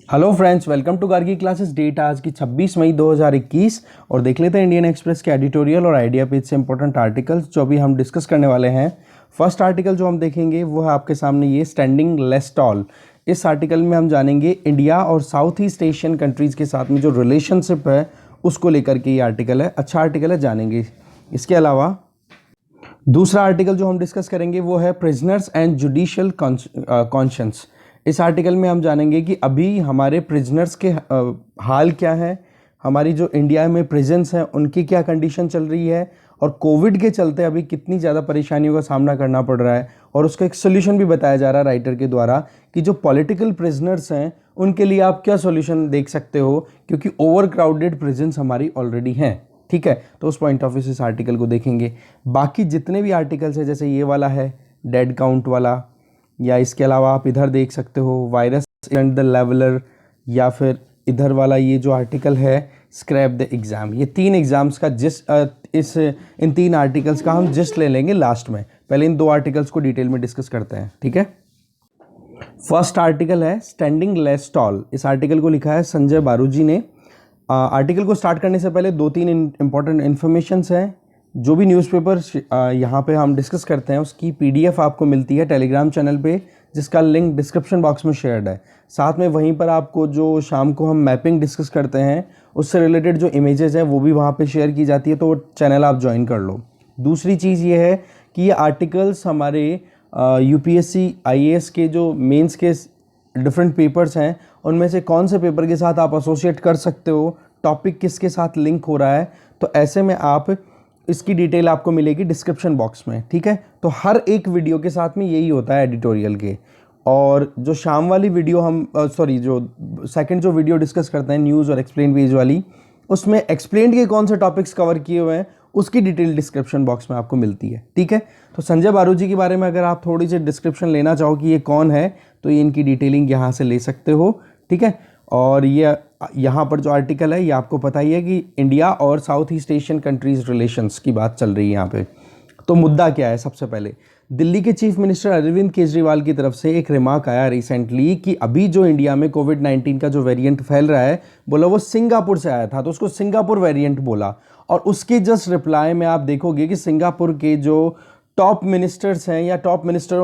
Hello friends, welcome to Gargi classes. Date आज की 26 मई 2021 और देख लेते हैं इंडियन एक्सप्रेस के एडिटोरियल और आइडिया पेज से इंपॉर्टेंट आर्टिकल्स जो अभी हम डिस्कस करने वाले हैं। फर्स्ट आर्टिकल जो हम देखेंगे वो है आपके सामने ये स्टैंडिंग लेस टॉल। इस आर्टिकल में हम जानेंगे इंडिया और साउथ ईस्ट एशियन कंट्रीज़ के साथ में जो रिलेशनशिप है उसको लेकर के ये आर्टिकल है। अच्छा आर्टिकल है, जानेंगे। इसके अलावा दूसरा आर्टिकल जो हम डिस्कस करेंगे वो है प्रिजनर्स एंड जुडिशियल कॉन्शियंस। इस आर्टिकल में हम जानेंगे कि अभी हमारे प्रिजनर्स के हाल क्या है, हमारी जो इंडिया में प्रिजन्स हैं उनकी क्या कंडीशन चल रही है और कोविड के चलते अभी कितनी ज़्यादा परेशानियों का सामना करना पड़ रहा है, और उसका एक सोल्यूशन भी बताया जा रहा है राइटर के द्वारा कि जो पॉलिटिकल प्रिजनर्स हैं उनके लिए आप क्या सोल्यूशन देख सकते हो, क्योंकि ओवर क्राउडेड प्रिजन्स हमारी ऑलरेडी हैं। ठीक है, तो उस पॉइंट ऑफ व्यू से इस आर्टिकल को देखेंगे। बाकी जितने भी आर्टिकल्स हैं, जैसे ये वाला है डेड काउंट वाला, या इसके अलावा आप इधर देख सकते हो वायरस एंड द लेवलर, या फिर इधर वाला ये जो आर्टिकल है स्क्रैप द एग्ज़ाम। ये तीन एग्ज़ाम्स का इन तीन आर्टिकल्स का हम जिस्ट ले लेंगे लास्ट में। पहले इन दो आर्टिकल्स को डिटेल में डिस्कस करते हैं। ठीक है, फर्स्ट आर्टिकल है स्टैंडिंग लेस टॉल। इस आर्टिकल को लिखा है संजय बारूजी ने। आर्टिकल को स्टार्ट करने से पहले दो तीन इंपॉर्टेंट इन्फॉर्मेशंस हैं। जो भी न्यूज़पेपर यहाँ पे हम डिस्कस करते हैं उसकी पीडीएफ आपको मिलती है टेलीग्राम चैनल पे, जिसका लिंक डिस्क्रिप्शन बॉक्स में शेयर्ड है। साथ में वहीं पर आपको जो शाम को हम मैपिंग डिस्कस करते हैं उससे रिलेटेड जो इमेजेस हैं वो भी वहाँ पे शेयर की जाती है, तो वो चैनल आप ज्वाइन कर लो। दूसरी चीज़ ये है कि ये आर्टिकल्स हमारे यूपीएससी आईएएस के जो मेंस के डिफरेंट पेपर्स हैं उनमें से कौन से पेपर के साथ आप एसोसिएट कर सकते हो, टॉपिक किसके साथ लिंक हो रहा है, तो ऐसे में आप इसकी डिटेल आपको मिलेगी डिस्क्रिप्शन बॉक्स में। ठीक है, तो हर एक वीडियो के साथ में यही होता है एडिटोरियल के। और जो शाम वाली वीडियो हम जो सेकंड जो वीडियो डिस्कस करते हैं न्यूज़ और एक्सप्लेन पेज वाली, उसमें एक्सप्लेन के कौन से टॉपिक्स कवर किए हुए हैं उसकी डिटेल डिस्क्रिप्शन बॉक्स में आपको मिलती है। ठीक है, तो संजय बारूजी के बारे में अगर आप थोड़ी सी डिस्क्रिप्शन लेना चाहो कि ये कौन है, तो ये इनकी डिटेलिंग यहाँ से ले सकते हो। ठीक है, और ये यहाँ पर जो आर्टिकल है ये आपको पता ही है कि इंडिया और south East Asian countries relations की बात चल रही है यहाँ पे। तो मुद्दा क्या है, सबसे पहले दिल्ली के चीफ मिनिस्टर अरविंद केजरीवाल की तरफ से एक रिमार्क आया रिसेंटली कि अभी जो इंडिया में कोविड-19 का जो वेरिएंट फैल रहा है, बोला वो सिंगापुर से आया था, तो उसको सिंगापुर वेरिएंट बोला। और उसके जस्ट रिप्लाई में आप देखोगे कि सिंगापुर के जो टॉप मिनिस्टर्स हैं या टॉप मिनिस्टर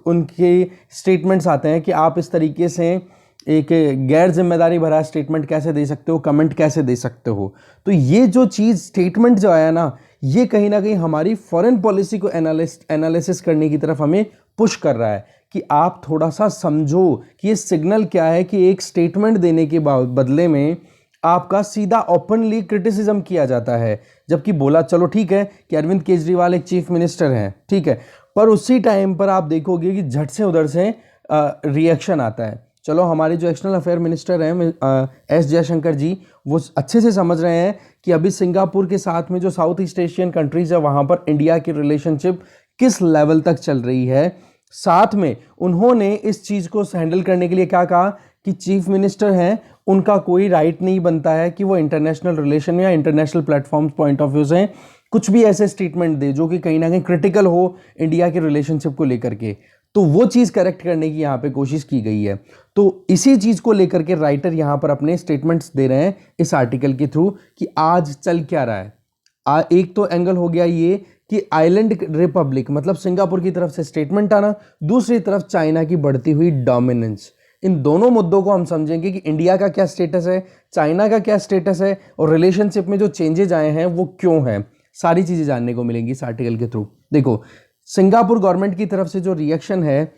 उनके स्टेटमेंट्स आते हैं कि आप इस तरीके से एक गैर जिम्मेदारी भरा स्टेटमेंट कैसे दे सकते हो, कमेंट कैसे दे सकते हो। तो ये जो चीज़ स्टेटमेंट जो आया ना, ये कहीं ना कहीं हमारी फॉरेन पॉलिसी को एनालिसिस करने की तरफ हमें पुश कर रहा है कि आप थोड़ा सा समझो कि ये सिग्नल क्या है कि एक स्टेटमेंट देने के बदले में आपका सीधा ओपनली क्रिटिसिज्म किया जाता है। जबकि बोला चलो ठीक है कि अरविंद केजरीवाल एक चीफ मिनिस्टर हैं, ठीक है, पर उसी टाइम पर आप देखोगे कि झट से उधर से रिएक्शन आता है। चलो हमारे जो एक्सटर्नल अफेयर मिनिस्टर हैं एस जयशंकर जी, वो अच्छे से समझ रहे हैं कि अभी सिंगापुर के साथ में जो साउथ ईस्ट एशियन कंट्रीज है वहाँ पर इंडिया की रिलेशनशिप किस लेवल तक चल रही है। साथ में उन्होंने इस चीज़ को हैंडल करने के लिए क्या कहा कि चीफ मिनिस्टर हैं, उनका कोई राइट नहीं बनता है कि वो इंटरनेशनल रिलेशन या international platform point of view से कुछ भी ऐसे स्टेटमेंट दे जो कि कहीं ना कहीं क्रिटिकल हो इंडिया के रिलेशनशिप को लेकर के। तो वो चीज़ करेक्ट करने की यहाँ पे कोशिश की गई है। तो इसी चीज़ को लेकर के राइटर यहाँ पर अपने स्टेटमेंट्स दे रहे हैं इस आर्टिकल के थ्रू कि आज चल क्या रहा है। एक तो एंगल हो गया ये कि आइलैंड रिपब्लिक मतलब सिंगापुर की तरफ से स्टेटमेंट आना, दूसरी तरफ चाइना की बढ़ती हुई डोमिनेंस। इन दोनों मुद्दों को हम समझेंगे कि इंडिया का क्या स्टेटस है, चाइना का क्या स्टेटस है, और रिलेशनशिप में जो चेंजेज आए हैं वो क्यों हैं। सारी चीज़ें जानने को मिलेंगी इस आर्टिकल के थ्रू। देखो, सिंगापुर गवर्नमेंट की तरफ से जो रिएक्शन है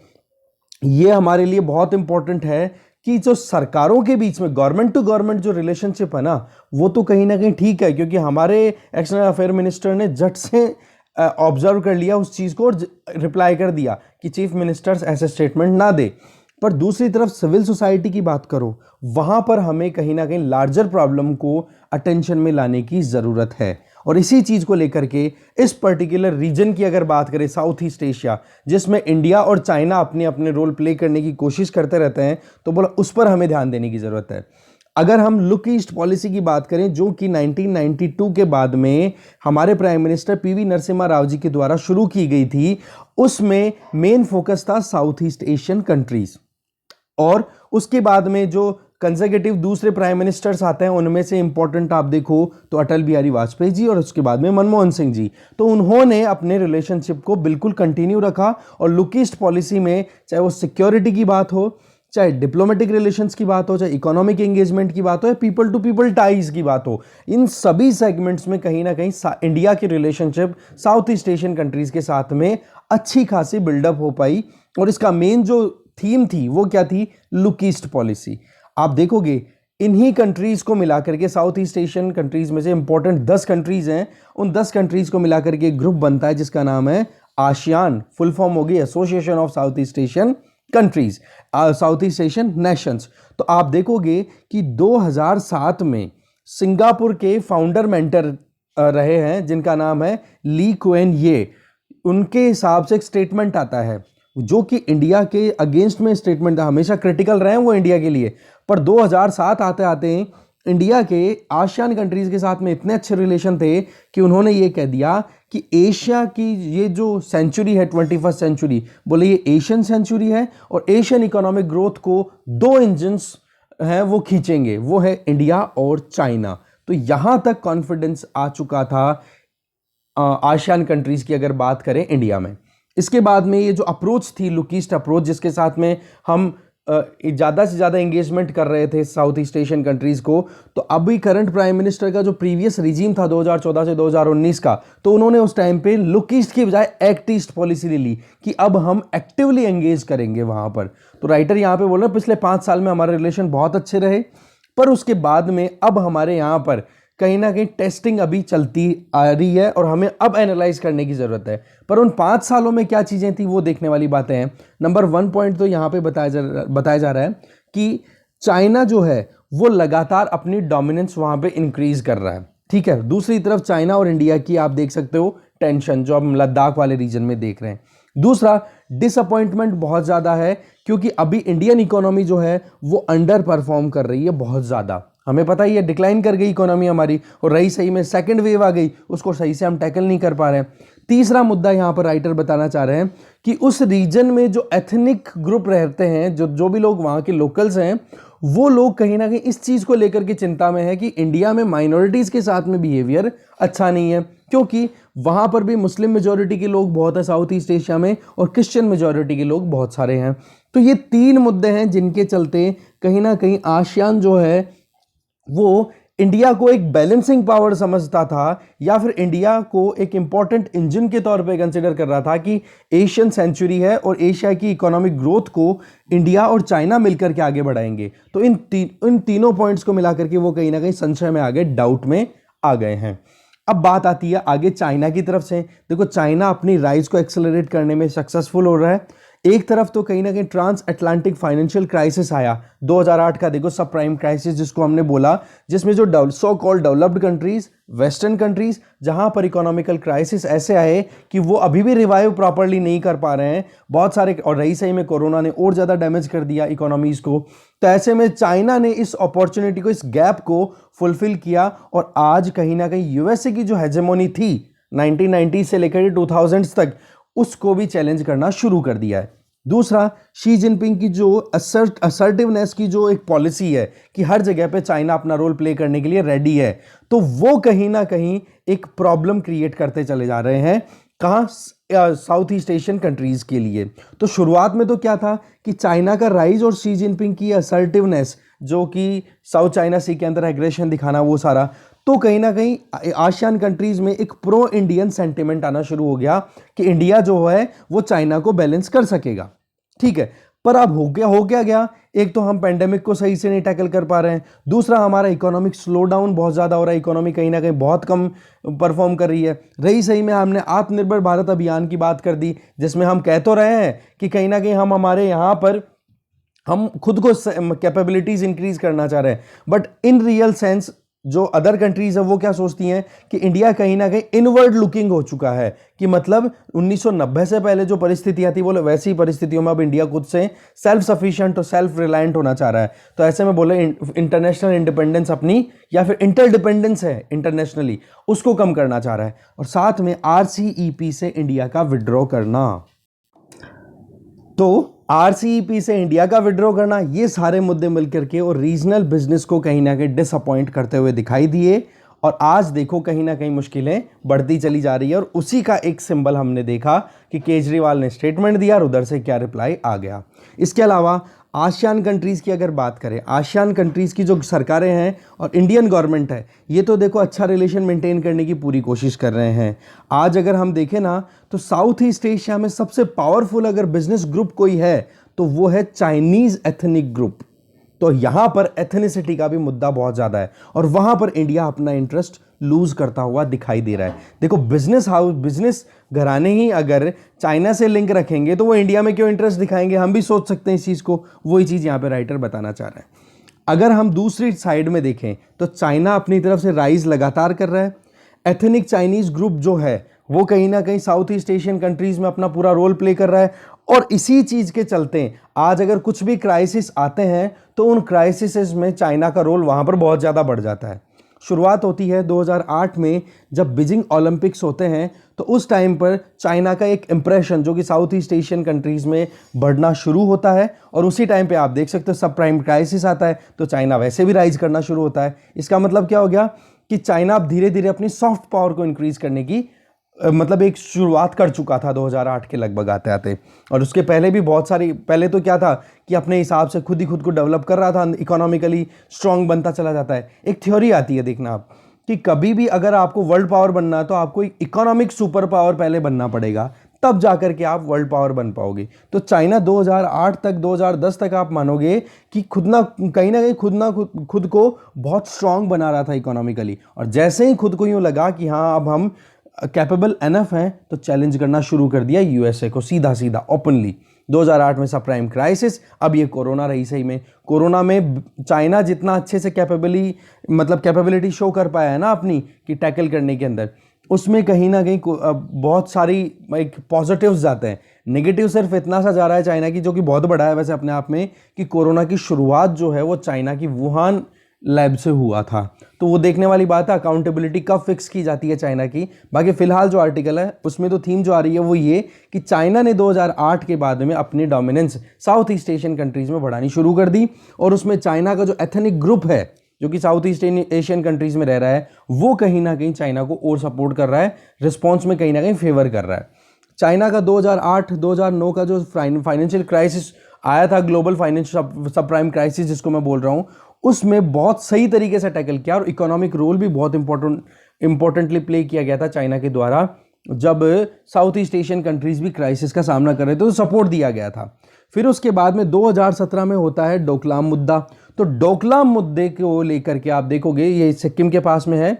ये हमारे लिए बहुत इंपॉर्टेंट है कि जो सरकारों के बीच में गवर्नमेंट टू गवर्नमेंट जो रिलेशनशिप है ना, वो तो कहीं ना कहीं ठीक है, क्योंकि हमारे एक्सटर्नल अफेयर मिनिस्टर ने झट से ऑब्जर्व कर लिया उस चीज़ को और रिप्लाई कर दिया कि चीफ मिनिस्टर्स ऐसे स्टेटमेंट ना दे। पर दूसरी तरफ सिविल सोसाइटी की बात करो, वहाँ पर हमें कहीं ना कहीं लार्जर प्रॉब्लम को अटेंशन में लाने की ज़रूरत है। और इसी चीज़ को लेकर के इस पर्टिकुलर रीजन की अगर बात करें, साउथ ईस्ट एशिया, जिसमें इंडिया और चाइना अपने अपने रोल प्ले करने की कोशिश करते रहते हैं, तो बोला उस पर हमें ध्यान देने की ज़रूरत है। अगर हम लुक ईस्ट पॉलिसी की बात करें जो कि 1992 के बाद में हमारे prime minister PV Narasimha Rao ji के द्वारा शुरू की गई थी, उसमें मेन फोकस था साउथ ईस्ट एशियन कंट्रीज़। और उसके बाद में जो कंसेक्यूटिव दूसरे प्राइम मिनिस्टर्स आते हैं, उनमें से इंपॉर्टेंट आप देखो तो अटल बिहारी वाजपेयी जी और उसके बाद में मनमोहन सिंह जी। तो उन्होंने अपने रिलेशनशिप को बिल्कुल कंटिन्यू रखा और लुक ईस्ट पॉलिसी में चाहे वो सिक्योरिटी की बात हो, चाहे डिप्लोमेटिक रिलेशंस की बात हो, चाहे इकोनॉमिक एंगेजमेंट की बात हो, या पीपल टू पीपल टाइज की बात हो, इन सभी सेगमेंट्स में कहीं ना कहीं इंडिया की relationship south East Asian countries के साथ में अच्छी खासी बिल्डअप हो पाई। और इसका मेन जो थीम थी वो क्या थी? Look east policy. आप देखोगे इन्हीं कंट्रीज को मिलाकर के, साउथ ईस्ट एशियन कंट्रीज में से इंपॉर्टेंट 10 कंट्रीज हैं, उन 10 कंट्रीज को मिलाकर के एक ग्रुप बनता है जिसका नाम है आसियान। फुल फॉर्म होगी association of south East Asian countries, south East Asian Nations. तो आप देखोगे कि 2007 में सिंगापुर के फाउंडर मेंटर रहे हैं जिनका नाम है ली कुएन ये। उनके हिसाब से एक स्टेटमेंट आता है जो कि इंडिया के अगेंस्ट में स्टेटमेंट, हमेशा क्रिटिकल रहे हैं वो इंडिया के लिए, पर 2007 आते आते इंडिया के आसियान कंट्रीज के साथ में इतने अच्छे रिलेशन थे कि उन्होंने ये कह दिया कि एशिया की ये जो सेंचुरी है 21st सेंचुरी, बोले ये एशियन सेंचुरी है और एशियन इकोनॉमिक ग्रोथ को 2 इंजन्स हैं वो खींचेंगे, वो है इंडिया और चाइना। तो यहां तक कॉन्फिडेंस आ चुका था आसियान कंट्रीज की अगर बात करें इंडिया में। इसके बाद में ये जो अप्रोच थी लुक ईस्ट अप्रोच, जिसके साथ में हम ज़्यादा से ज़्यादा एंगेजमेंट कर रहे थे साउथ ईस्ट एशियन कंट्रीज़ को, तो अभी करंट प्राइम मिनिस्टर का जो प्रीवियस रिजीम था 2014 से 2019 का, तो उन्होंने उस टाइम पे लुक ईस्ट की बजाय एक्ट ईस्ट पॉलिसी ले ली कि अब हम एक्टिवली एंगेज करेंगे वहाँ पर। तो राइटर यहाँ पे बोल रहे हैं पिछले 5 साल में हमारे रिलेशन बहुत अच्छे रहे, पर उसके बाद में अब हमारे यहाँ पर कहीं ना कहीं टेस्टिंग अभी चलती आ रही है और हमें अब एनालाइज करने की ज़रूरत है। पर उन 5 सालों में क्या चीज़ें थी वो देखने वाली बातें हैं। नंबर 1 पॉइंट तो यहाँ पे बताया जा रहा है कि चाइना जो है वो लगातार अपनी डोमिनेंस वहाँ पे इंक्रीज कर रहा है, ठीक है। दूसरी तरफ चाइना और इंडिया की आप देख सकते हो टेंशन जो हम लद्दाख वाले रीजन में देख रहे हैं। दूसरा, डिसअपॉइंटमेंट बहुत ज़्यादा है क्योंकि अभी इंडियन इकोनॉमी जो है वो अंडर परफॉर्म कर रही है बहुत ज़्यादा। हमें पता ही है डिक्लाइन कर गई इकोनॉमी हमारी, और रही सही में सेकंड वेव आ गई, उसको सही से हम टैकल नहीं कर पा रहे हैं। तीसरा मुद्दा यहाँ पर राइटर बताना चाह रहे हैं कि उस रीजन में जो एथनिक ग्रुप रहते हैं, जो भी लोग वहाँ के लोकल्स हैं, वो लोग कहीं ना कहीं इस चीज़ को लेकर के चिंता में है कि इंडिया में माइनॉरिटीज़ के साथ में बिहेवियर अच्छा नहीं है, क्योंकि वहाँ पर भी मुस्लिम मेजॉरिटी के लोग बहुत है साउथ ईस्ट एशिया में और क्रिश्चियन मेजॉरिटी के लोग बहुत सारे हैं। तो ये 3 मुद्दे हैं जिनके चलते कहीं ना कहीं आसियान जो है वो इंडिया को एक बैलेंसिंग पावर समझता था या फिर इंडिया को एक इंपॉर्टेंट इंजन के तौर पे कंसिडर कर रहा था कि एशियन सेंचुरी है और एशिया की इकोनॉमिक ग्रोथ को इंडिया और चाइना मिलकर के आगे बढ़ाएंगे। तो इन तीनों पॉइंट्स को मिलाकर के वो कहीं ना कहीं संशय में आ गए, डाउट में आ गए हैं। अब बात आती है आगे चाइना की तरफ से। देखो चाइना अपनी राइज को एक्सेलरेट करने में सक्सेसफुल हो रहा है। एक तरफ तो कहीं ना कहीं ट्रांस अटलांटिक फाइनेंशियल क्राइसिस आया 2008 का, देखो सब प्राइम क्राइसिस जिसको हमने बोला, जिसमें जो so called developed countries, western countries, जहां पर इकोनॉमिकल क्राइसिस ऐसे आए कि वो अभी भी रिवाइव प्रॉपरली नहीं कर पा रहे हैं बहुत सारे, और रही सही में कोरोना ने और ज़्यादा डैमेज कर दिया इकोनॉमीज़ को। तो ऐसे में चाइना ने इस अपॉर्चुनिटी को, इस गैप को फुलफिल किया और आज कहीं ना कहीं यूएसए की जो हेजेमोनी थी 1990 से लेकर 2000 तक, उसको भी चैलेंज करना शुरू कर दिया है। दूसरा, शी जिनपिंग की जो असर्टिवनेस की जो एक पॉलिसी है कि हर जगह पे चाइना अपना रोल प्ले करने के लिए रेडी है, तो वो कहीं ना कहीं एक प्रॉब्लम क्रिएट करते चले जा रहे हैं। कहाँ? साउथ ईस्ट एशियन कंट्रीज के लिए। तो शुरुआत में तो क्या था कि चाइना का राइज और शी जिनपिंग की असर्टिवनेस, जो कि साउथ चाइना सी के अंदर एग्रेशन दिखाना, वो सारा तो कहीं ना कहीं आसियान कंट्रीज में एक प्रो इंडियन सेंटिमेंट आना शुरू हो गया कि इंडिया जो है वो चाइना को बैलेंस कर सकेगा, ठीक है। पर अब हो गया, एक तो हम पेंडेमिक को सही से नहीं टैकल कर पा रहे हैं, दूसरा हमारा इकोनॉमिक स्लो डाउन बहुत ज़्यादा हो रहा है, इकोनॉमी कहीं ना कहीं बहुत कम परफॉर्म कर रही है। रही सही में हमने आत्मनिर्भर भारत अभियान की बात कर दी, जिसमें हम कह तो रहे हैं कि कहीं ना कहीं हम हमारे यहाँ पर हम खुद को कैपेबिलिटीज इंक्रीज करना चाह रहे हैं, बट इन रियल सेंस जो अदर कंट्रीज है वो क्या सोचती हैं कि इंडिया कहीं ना कहीं इनवर्ड लुकिंग हो चुका है, कि मतलब 1990 से पहले जो परिस्थितियां थी बोले वैसी परिस्थितियों में अब इंडिया खुद से सेल्फ सफिशिएंट और सेल्फ रिलायंट होना चाह रहा है। तो ऐसे में बोले इंटरनेशनल इंडिपेंडेंस अपनी, या फिर इंटरडिपेंडेंस है इंटरनेशनली, उसको कम करना चाह रहा है, और साथ में RCEP से इंडिया का विड्रॉ करना। तो आरसीईपी से इंडिया का विड्रॉ करना, ये सारे मुद्दे मिलकर के और रीजनल बिजनेस को कहीं ना कहीं डिसअपॉइंट करते हुए दिखाई दिए। और आज देखो कहीं ना कहीं मुश्किलें बढ़ती चली जा रही है, और उसी का एक सिंबल हमने देखा कि केजरीवाल ने स्टेटमेंट दिया और उधर से क्या रिप्लाई आ गया। इसके अलावा आसियान कंट्रीज़ की अगर बात करें, आसियान कंट्रीज़ की जो सरकारें हैं और इंडियन गवर्नमेंट है, ये तो देखो अच्छा रिलेशन मेंटेन करने की पूरी कोशिश कर रहे हैं। आज अगर हम देखें ना, तो साउथ ईस्ट एशिया में सबसे पावरफुल अगर बिजनेस ग्रुप कोई है तो वो है चाइनीज़ एथनिक ग्रुप। तो यहाँ पर एथनिसिटी का भी मुद्दा बहुत ज़्यादा है, और वहाँ पर इंडिया अपना इंटरेस्ट लूज करता हुआ दिखाई दे रहा है। देखो बिजनेस घराने ही अगर चाइना से लिंक रखेंगे तो वो इंडिया में क्यों इंटरेस्ट दिखाएंगे, हम भी सोच सकते हैं इस चीज़ को। वही चीज़ यहाँ पे राइटर बताना चाह रहे हैं। अगर हम दूसरी साइड में देखें तो चाइना अपनी तरफ से राइज लगातार कर रहा है। एथनिक चाइनीज़ ग्रुप जो है वो कहीं ना कहीं साउथ ईस्ट एशियन कंट्रीज़ में अपना पूरा रोल प्ले कर रहा है, और इसी चीज़ के चलते आज अगर कुछ भी क्राइसिस आते हैं तो उन क्राइसिस में चाइना का रोल वहाँ पर बहुत ज़्यादा बढ़ जाता है। शुरुआत होती है 2008 में, जब बीजिंग ओलंपिक्स होते हैं, तो उस टाइम पर चाइना का एक इंप्रेशन जो कि साउथ ईस्ट एशियन कंट्रीज़ में बढ़ना शुरू होता है, और उसी टाइम पे आप देख सकते हो सब प्राइम क्राइसिस आता है तो चाइना वैसे भी राइज करना शुरू होता है। इसका मतलब क्या हो गया कि चाइना अब धीरे धीरे अपनी सॉफ्ट पावर को इंक्रीज करने की मतलब एक शुरुआत कर चुका था 2008 के लगभग आते आते। और उसके पहले भी बहुत सारी, पहले तो क्या था कि अपने हिसाब से खुद ही खुद को डेवलप कर रहा था, इकोनॉमिकली स्ट्रांग बनता चला जाता है। एक थ्योरी आती है, देखना आप, कि कभी भी अगर आपको वर्ल्ड पावर बनना है तो आपको एक इकोनॉमिक सुपर पावर पहले बनना पड़ेगा, तब जाकर के आप वर्ल्ड पावर बन पाओगे। तो चाइना 2008 तक 2010 तक आप मानोगे कि खुद ना कहीं खुद को बहुत स्ट्रांग बना रहा था इकोनॉमिकली, और जैसे ही खुद को यूँ लगा कि हाँ अब हम कैपेबल एनफ हैं, तो चैलेंज करना शुरू कर दिया यूएसए को सीधा सीधा ओपनली। 2008 में सब प्राइम क्राइसिस, अब ये कोरोना रही। सही में कोरोना में चाइना जितना अच्छे से कैपेबिलिटी शो कर पाया है ना अपनी कि टैकल करने के अंदर, उसमें कहीं ना कहीं बहुत सारी एक पॉजिटिव्स जाते हैं। नेगेटिव सिर्फ इतना सा जा रहा है चाइना की, जो कि बहुत बड़ा है वैसे अपने आप में, कि कोरोना की शुरुआत जो है वो चाइना की वुहान लैब से हुआ था। तो वो देखने वाली बात है अकाउंटेबिलिटी कब फिक्स की जाती है चाइना की। बाकी फिलहाल जो आर्टिकल है उसमें तो थीम जो आ रही है वो ये कि चाइना ने 2008 के बाद में अपनी dominance south East Asian countries में बढ़ानी शुरू कर दी, और उसमें चाइना का जो एथनिक ग्रुप है जो कि साउथ ईस्ट एशियन कंट्रीज़ में रह रहा है, वो कहीं ना कहीं चाइना को और सपोर्ट कर रहा है, रिस्पॉन्स में कहीं ना कहीं फेवर कर रहा है। चाइना का 2008-2009 का जो फाइनेंशियल क्राइसिस आया था, ग्लोबल फाइनेंशियल सब प्राइम क्राइसिस जिसको मैं बोल रहा हूँ, उसमें बहुत सही तरीके से टैकल किया, और इकोनॉमिक रोल भी बहुत इंपॉर्टेंटली प्ले किया गया था चाइना के द्वारा। जब साउथ ईस्ट एशियन कंट्रीज़ भी क्राइसिस का सामना कर रहे थे तो सपोर्ट दिया गया था। फिर उसके बाद में 2017 में होता है डोकलाम मुद्दा। तो डोकलाम मुद्दे को लेकर के आप देखोगे, ये सिक्किम के पास में है,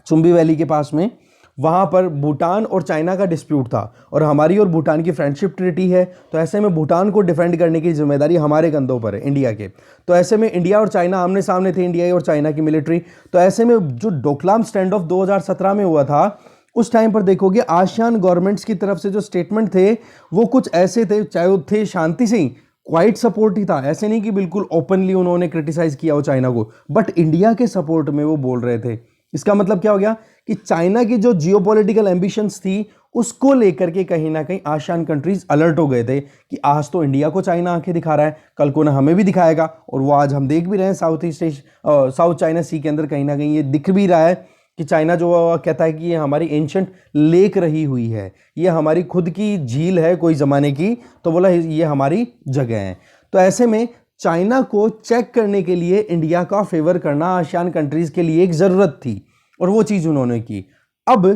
चुम्बी वैली के पास में, वहाँ पर भूटान और चाइना का डिस्प्यूट था, और हमारी और भूटान की फ्रेंडशिप ट्रीटी है। तो ऐसे में भूटान को डिफेंड करने की जिम्मेदारी हमारे कंधों पर है, इंडिया के। तो ऐसे में इंडिया और चाइना आमने सामने थे, इंडिया और चाइना की मिलिट्री। तो ऐसे में जो डोकलाम स्टैंड ऑफ 2017 में हुआ था, उस टाइम पर देखोगे आसियान गवर्नमेंट्स की तरफ से जो स्टेटमेंट थे वो कुछ ऐसे थे, चाहे वो थे शांति से ही, क्वाइट सपोर्ट ही था। ऐसे नहीं कि बिल्कुल ओपनली उन्होंने क्रिटिसाइज किया हो चाइना को, बट इंडिया के सपोर्ट में वो बोल रहे थे। इसका मतलब क्या हो गया कि चाइना की जो जियोपॉलिटिकल एम्बिशंस थी उसको लेकर के कहीं ना कहीं आसियान कंट्रीज अलर्ट हो गए थे कि आज तो इंडिया को चाइना आंखें दिखा रहा है, कल को ना हमें भी दिखाएगा। और वो आज हम देख भी रहे हैं साउथ चाइना सी के अंदर कहीं ना कहीं ये दिख भी रहा है कि चाइना जो कहता है कि ये हमारी एंशंट लेक रही हुई है, ये हमारी खुद की झील है कोई ज़माने की, तो बोला ये हमारी जगह है। तो ऐसे में चाइना को चेक करने के लिए इंडिया का फेवर करना आसियान कंट्रीज़ के लिए एक ज़रूरत थी, और वो चीज़ उन्होंने की। अब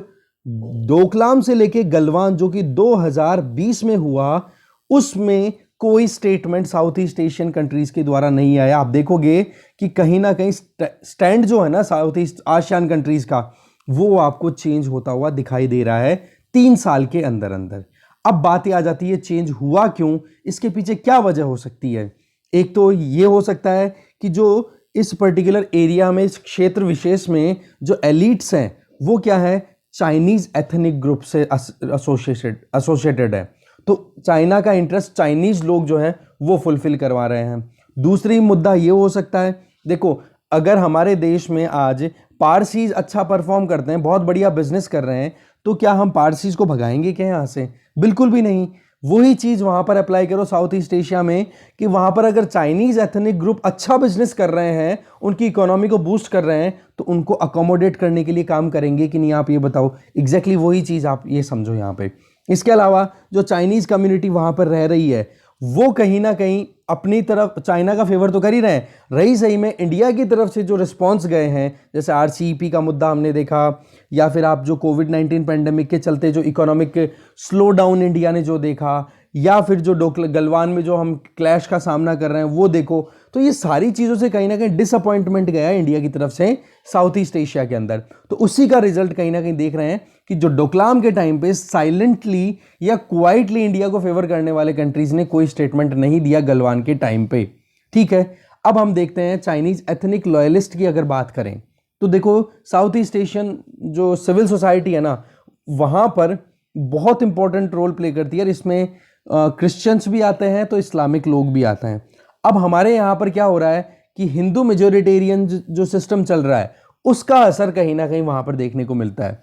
डोकलाम से लेके गलवान जो कि 2020 में हुआ, उसमें कोई statement south East Asian countries के द्वारा नहीं आया। आप देखोगे कि कहीं ना कहीं स्टैंड जो है ना साउथ ईस्ट आसियान कंट्रीज़ का, वो आपको चेंज होता हुआ दिखाई दे रहा है 3 साल के अंदर अंदर। अब बात आ जाती है चेंज हुआ क्यों, इसके पीछे क्या वजह हो सकती है। एक तो ये हो सकता है कि जो इस पर्टिकुलर एरिया में, इस क्षेत्र विशेष में जो एलिट्स हैं वो क्या है, चाइनीज़ एथनिक ग्रुप से एसोसिएटेड है। तो चाइना का इंटरेस्ट चाइनीज़ लोग जो है वो फुलफिल करवा रहे हैं। दूसरी मुद्दा ये हो सकता है, देखो अगर हमारे देश में आज पारसीज अच्छा परफॉर्म करते हैं, बहुत बढ़िया बिजनेस कर रहे हैं, तो क्या हम पारसीज को भगाएंगे क्या यहाँ से? बिल्कुल भी नहीं। वही चीज वहां पर अप्लाई करो साउथ ईस्ट एशिया में, कि वहां पर अगर चाइनीज एथनिक ग्रुप अच्छा बिजनेस कर रहे हैं, उनकी इकोनॉमी को बूस्ट कर रहे हैं, तो उनको अकोमोडेट करने के लिए काम करेंगे कि नहीं, आप ये बताओ। एग्जैक्टली वही चीज आप ये समझो यहां पे। इसके अलावा जो चाइनीज कम्युनिटी वहां पर रह रही है, वो कहीं ना कहीं अपनी तरफ चाइना का फेवर तो कर ही रहे हैं, रही सही में इंडिया की तरफ से जो रिस्पॉन्स गए हैं, जैसे आरसीईपी का मुद्दा हमने देखा, या फिर आप जो कोविड-19 पैंडेमिक के चलते जो इकोनॉमिक स्लो डाउन इंडिया ने जो देखा, या फिर जो गलवान में जो हम क्लैश का सामना कर रहे हैं वो देखो, तो ये सारी चीज़ों से कहीं ना कहीं डिसअपॉइंटमेंट गया है इंडिया की तरफ से साउथ ईस्ट एशिया के अंदर। तो उसी का रिजल्ट कहीं ना कहीं देख रहे हैं कि जो डोकलाम के टाइम पे साइलेंटली या क्वाइटली इंडिया को फेवर करने वाले कंट्रीज ने कोई स्टेटमेंट नहीं दिया गलवान के टाइम पे। ठीक है, अब हम देखते हैं चाइनीज एथनिक लॉयलिस्ट की अगर बात करें, तो देखो साउथ ईस्ट एशियन जो सिविल सोसाइटी है ना, वहां पर बहुत इंपॉर्टेंट रोल प्ले करती है। इसमें क्रिश्चियंस भी आते हैं तो इस्लामिक लोग भी आते हैं। अब हमारे यहाँ पर क्या हो रहा है कि हिंदू मेजोरिटेरियन जो सिस्टम चल रहा है, उसका असर कहीं ना कहीं वहां पर देखने को मिलता है,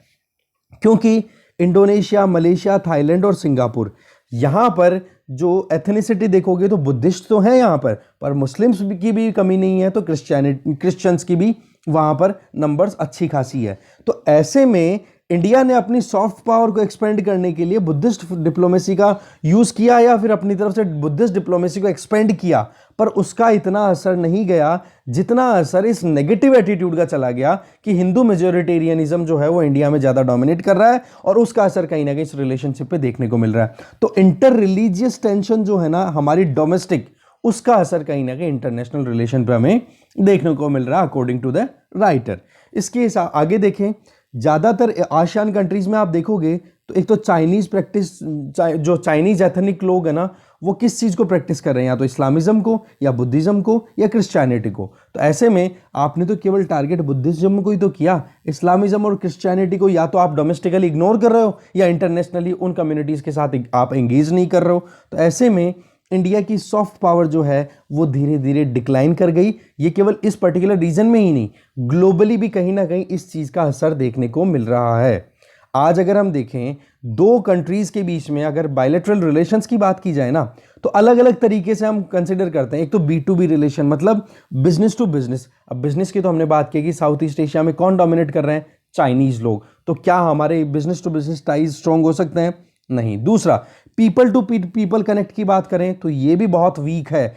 क्योंकि इंडोनेशिया, मलेशिया, थाईलैंड और सिंगापुर, यहाँ पर जो एथनिसिटी देखोगे तो बुद्धिस्ट तो हैं यहाँ पर मुस्लिम्स की भी कमी नहीं है, तो क्रिश्चियंस की भी वहाँ पर नंबर्स अच्छी खासी है। तो ऐसे में इंडिया ने अपनी सॉफ्ट पावर को एक्सपेंड करने के लिए बुद्धिस्ट डिप्लोमेसी का यूज़ किया, या फिर अपनी तरफ से बुद्धिस्ट डिप्लोमेसी को एक्सपेंड किया, पर उसका इतना असर नहीं गया जितना असर इस नेगेटिव एटीट्यूड का चला गया कि हिंदू मेजोरिटेरियनिज्म जो है वो इंडिया में ज़्यादा डोमिनेट कर रहा है, और उसका असर कहीं ना कहीं इस रिलेशनशिप पे देखने को मिल रहा है। तो इंटर रिलीजियस टेंशन जो है ना हमारी डोमेस्टिक, उसका असर कहीं ना कहीं इंटरनेशनल रिलेशन पे हमें देखने को मिल रहा है अकॉर्डिंग टू द राइटर। इसके आगे देखें, ज़्यादातर आसियान कंट्रीज में आप देखोगे तो एक तो चाइनीज प्रैक्टिस, जो चाइनीज एथनिक लोग हैं ना, वो किस चीज़ को प्रैक्टिस कर रहे हैं, या तो इस्लामिज्म को, या बुद्धिज्म को, या क्रिश्चियनिटी को। तो ऐसे में आपने तो केवल टारगेट बुद्धिज्म को ही तो किया, इस्लामिज्म और क्रिश्चियनिटी को या तो आप डोमेस्टिकली इग्नोर कर रहे हो, या इंटरनेशनली उन कम्युनिटीज़ के साथ आप एंगेज नहीं कर रहे हो। तो ऐसे में इंडिया की सॉफ्ट पावर जो है वो धीरे धीरे डिक्लाइन कर गई। ये केवल इस पर्टिकुलर रीजन में ही नहीं, ग्लोबली भी कहीं ना कहीं इस चीज़ का असर देखने को मिल रहा है। आज अगर हम देखें दो कंट्रीज के बीच में अगर बायलैटरल रिलेशंस की बात की जाए ना, तो अलग अलग तरीके से हम कंसिडर करते हैं। एक तो B2B रिलेशन, मतलब बिजनेस टू बिजनेस। अब बिजनेस की तो हमने बात की कि साउथ ईस्ट एशिया में कौन डोमिनेट कर रहे हैं, चाइनीज लोग। तो क्या हमारे business to business ties strong हो सकते हैं? नहीं। दूसरा, पीपल टू पीपल कनेक्ट की बात करें तो ये भी बहुत वीक है।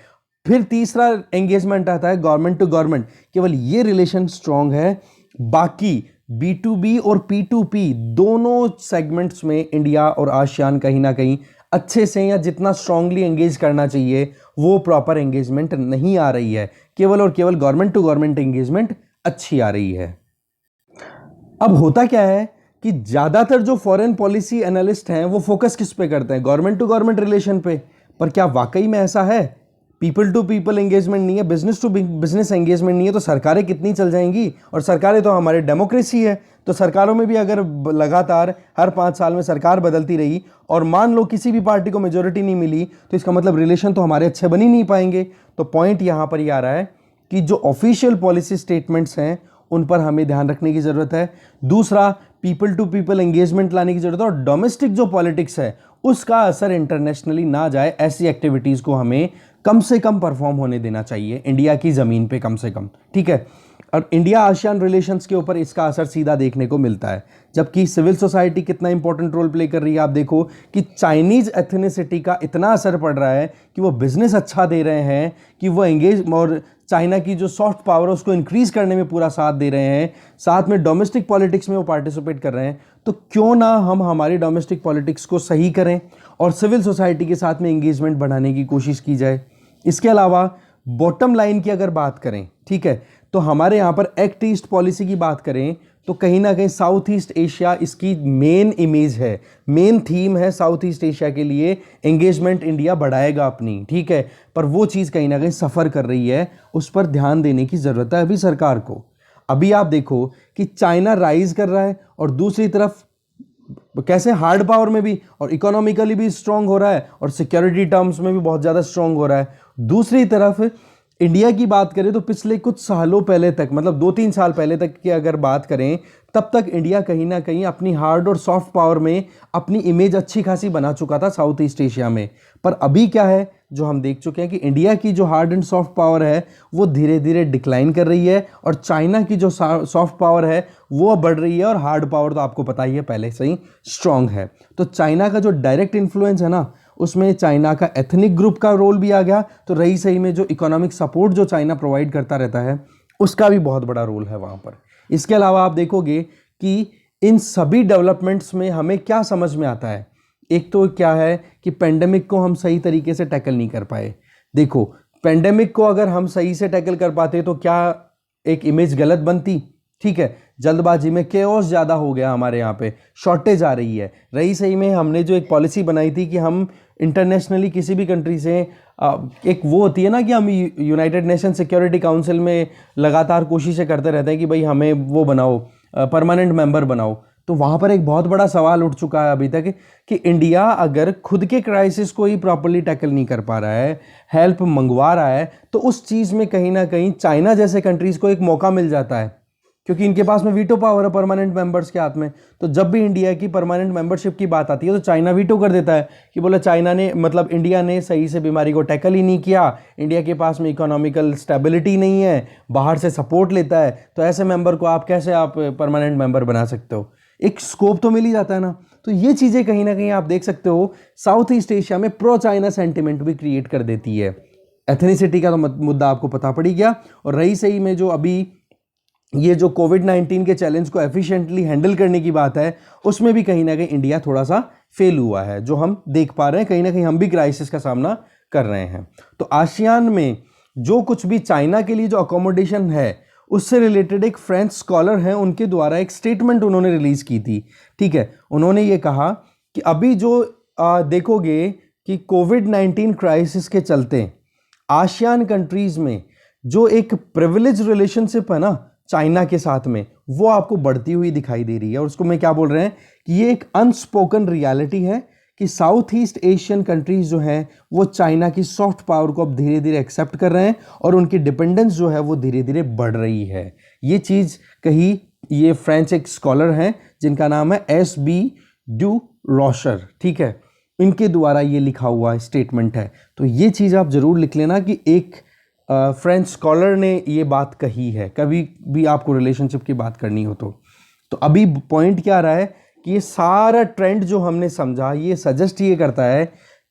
फिर तीसरा एंगेजमेंट आता है गवर्नमेंट टू गवर्नमेंट, केवल ये रिलेशन स्ट्रॉन्ग है। बाकी B2B और P2P दोनों सेगमेंट्स में इंडिया और आसियान कहीं ना कहीं अच्छे से, या जितना स्ट्रांगली एंगेज करना चाहिए वो प्रॉपर एंगेजमेंट नहीं आ रही है। केवल और केवल गवर्नमेंट टू गवर्नमेंट एंगेजमेंट अच्छी आ रही है। अब होता क्या है कि ज्यादातर जो फॉरेन पॉलिसी एनालिस्ट हैं वो फोकस किस पे करते हैं, गवर्नमेंट टू गवर्नमेंट रिलेशन पे। पर क्या वाकई में ऐसा है? पीपल टू पीपल एंगेजमेंट नहीं है, बिजनेस टू बिजनेस एंगेजमेंट नहीं है, तो सरकारें कितनी चल जाएंगी? और सरकारें तो हमारे डेमोक्रेसी है, तो सरकारों में भी अगर लगातार हर 5 साल में सरकार बदलती रही और मान लो किसी भी पार्टी को मेजोरिटी नहीं मिली, तो इसका मतलब रिलेशन तो हमारे अच्छे बन ही नहीं पाएंगे। तो पॉइंट यहाँ पर ये आ रहा है कि जो ऑफिशियल पॉलिसी स्टेटमेंट्स हैं उन पर हमें ध्यान रखने की ज़रूरत है। दूसरा, पीपल टू पीपल एंगेजमेंट लाने की ज़रूरत है, और डोमेस्टिक जो पॉलिटिक्स है उसका असर इंटरनेशनली ना जाए, ऐसी एक्टिविटीज़ को हमें कम से कम परफॉर्म होने देना चाहिए इंडिया की ज़मीन पे, कम से कम। ठीक है, और इंडिया आसियान रिलेशंस के ऊपर इसका असर सीधा देखने को मिलता है। जबकि सिविल सोसाइटी कितना इंपॉर्टेंट रोल प्ले कर रही है, आप देखो कि चाइनीज़ एथनिसिटी का इतना असर पड़ रहा है कि वो बिजनेस अच्छा दे रहे हैं, कि वो एंगेज, और चाइना की जो सॉफ्ट पावर है उसको इंक्रीज करने में पूरा साथ दे रहे हैं, साथ में डोमेस्टिक पॉलिटिक्स में वो पार्टिसिपेट कर रहे हैं। तो क्यों ना हम हमारी डोमेस्टिक पॉलिटिक्स को सही करें और सिविल सोसाइटी के साथ में एंगेजमेंट बढ़ाने की कोशिश की जाए। इसके अलावा बॉटम लाइन की अगर बात करें, ठीक है, तो हमारे यहाँ पर एक्ट ईस्ट पॉलिसी की बात करें तो कहीं ना कहीं साउथ ईस्ट एशिया इसकी मेन इमेज है, मेन थीम है साउथ ईस्ट एशिया के लिए। एंगेजमेंट इंडिया बढ़ाएगा अपनी, ठीक है, पर वो चीज़ कहीं ना कहीं सफ़र कर रही है, उस पर ध्यान देने की ज़रूरत है अभी सरकार को। अभी आप देखो कि चाइना राइज कर रहा है, और दूसरी तरफ कैसे हार्ड पावर में भी और इकोनॉमिकली भी स्ट्रांग हो रहा है, और सिक्योरिटी टर्म्स में भी बहुत ज़्यादा स्ट्रांग हो रहा है। दूसरी तरफ इंडिया की बात करें तो पिछले कुछ सालों पहले तक, मतलब 2-3 साल पहले तक की अगर बात करें, तब तक इंडिया कहीं ना कहीं अपनी हार्ड और सॉफ्ट पावर में अपनी इमेज अच्छी खासी बना चुका था साउथ ईस्ट एशिया में। पर अभी क्या है, जो हम देख चुके हैं कि इंडिया की जो हार्ड एंड सॉफ्ट पावर है वो धीरे धीरे डिक्लाइन कर रही है, और चाइना की जो सॉफ्ट पावर है वो बढ़ रही है, और हार्ड पावर तो आपको पता ही है पहले से ही स्ट्रांग है। तो चाइना का जो डायरेक्ट इन्फ्लुएंस है ना, उसमें चाइना का एथनिक ग्रुप का रोल भी आ गया, तो रही सही में जो इकोनॉमिक सपोर्ट जो चाइना प्रोवाइड करता रहता है उसका भी बहुत बड़ा रोल है वहाँ पर। इसके अलावा आप देखोगे कि इन सभी डेवलपमेंट्स में हमें क्या समझ में आता है, एक तो क्या है कि पेंडेमिक को हम सही तरीके से टैकल नहीं कर पाए। देखो, पेंडेमिक को अगर हम सही से टैकल कर पाते तो क्या एक इमेज गलत बनती? ठीक है, जल्दबाजी में केओस ज़्यादा हो गया, हमारे यहाँ पे शॉर्टेज आ रही है। रही सही में हमने जो एक पॉलिसी बनाई थी कि हम इंटरनेशनली किसी भी कंट्री से एक वो होती है ना कि हम यूनाइटेड नेशन सिक्योरिटी काउंसिल में लगातार कोशिशें करते रहते हैं कि भाई हमें वो बनाओ, परमानेंट मेंबर बनाओ। तो वहाँ पर एक बहुत बड़ा सवाल उठ चुका है अभी तक कि इंडिया अगर खुद के क्राइसिस को ही प्रॉपर्ली टैकल नहीं कर पा रहा है, हेल्प मंगवा रहा है, तो उस चीज़ में कहीं ना कहीं चाइना जैसे कंट्रीज़ को एक मौका मिल जाता है, क्योंकि इनके पास में वीटो पावर है परमानेंट मेंबर्स के हाथ में। तो जब भी इंडिया की परमानेंट मेंबरशिप की बात आती है तो चाइना वीटो कर देता है कि बोला चाइना ने, मतलब इंडिया ने सही से बीमारी को टैकल ही नहीं किया, इंडिया के पास में इकोनॉमिकल स्टेबिलिटी नहीं है, बाहर से सपोर्ट लेता है, तो ऐसे मेंबर को आप कैसे आप परमानेंट मेंबर बना सकते हो? एक स्कोप तो मिल ही जाता है ना। तो ये चीज़ें कहीं ना कहीं आप देख सकते हो साउथ ईस्ट एशिया में प्रो चाइना सेंटिमेंट भी क्रिएट कर देती है। एथनिसिटी का तो मुद्दा आपको पता पड़ ही गया, और रही सही में जो अभी ये जो कोविड-19 के चैलेंज को एफिशिएंटली हैंडल करने की बात है, उसमें भी कहीं ना कहीं इंडिया थोड़ा सा फेल हुआ है, जो हम देख पा रहे हैं। कहीं ना कहीं हम भी क्राइसिस का सामना कर रहे हैं। तो आसियान में जो कुछ भी चाइना के लिए जो अकोमोडेशन है, उससे रिलेटेड एक फ्रेंच स्कॉलर हैं, उनके द्वारा एक स्टेटमेंट उन्होंने रिलीज की थी। ठीक है, उन्होंने ये कहा कि अभी जो देखोगे कि कोविड-19 क्राइसिस के चलते आसियान कंट्रीज में जो एक प्रिविलेज रिलेशनशिप है ना चाइना के साथ में, वो आपको बढ़ती हुई दिखाई दे रही है। और उसको मैं क्या बोल रहे हैं कि ये एक अनस्पोकन रियलिटी है कि साउथ ईस्ट एशियन कंट्रीज जो हैं वो चाइना की सॉफ्ट पावर को अब धीरे धीरे एक्सेप्ट कर रहे हैं, और उनकी डिपेंडेंस जो है वो धीरे धीरे बढ़ रही है। ये चीज़ कही ये फ्रेंच एक स्कॉलर हैं जिनका नाम है एस.बी. ड्यू रॉशर। ठीक है, इनके द्वारा ये लिखा हुआ स्टेटमेंट है। तो ये चीज़ आप ज़रूर लिख लेना कि एक फ्रेंच स्कॉलर ने ये बात कही है, कभी भी आपको रिलेशनशिप की बात करनी हो तो अभी पॉइंट क्या आ रहा है कि ये सारा ट्रेंड जो हमने समझा, ये सजेस्ट ये करता है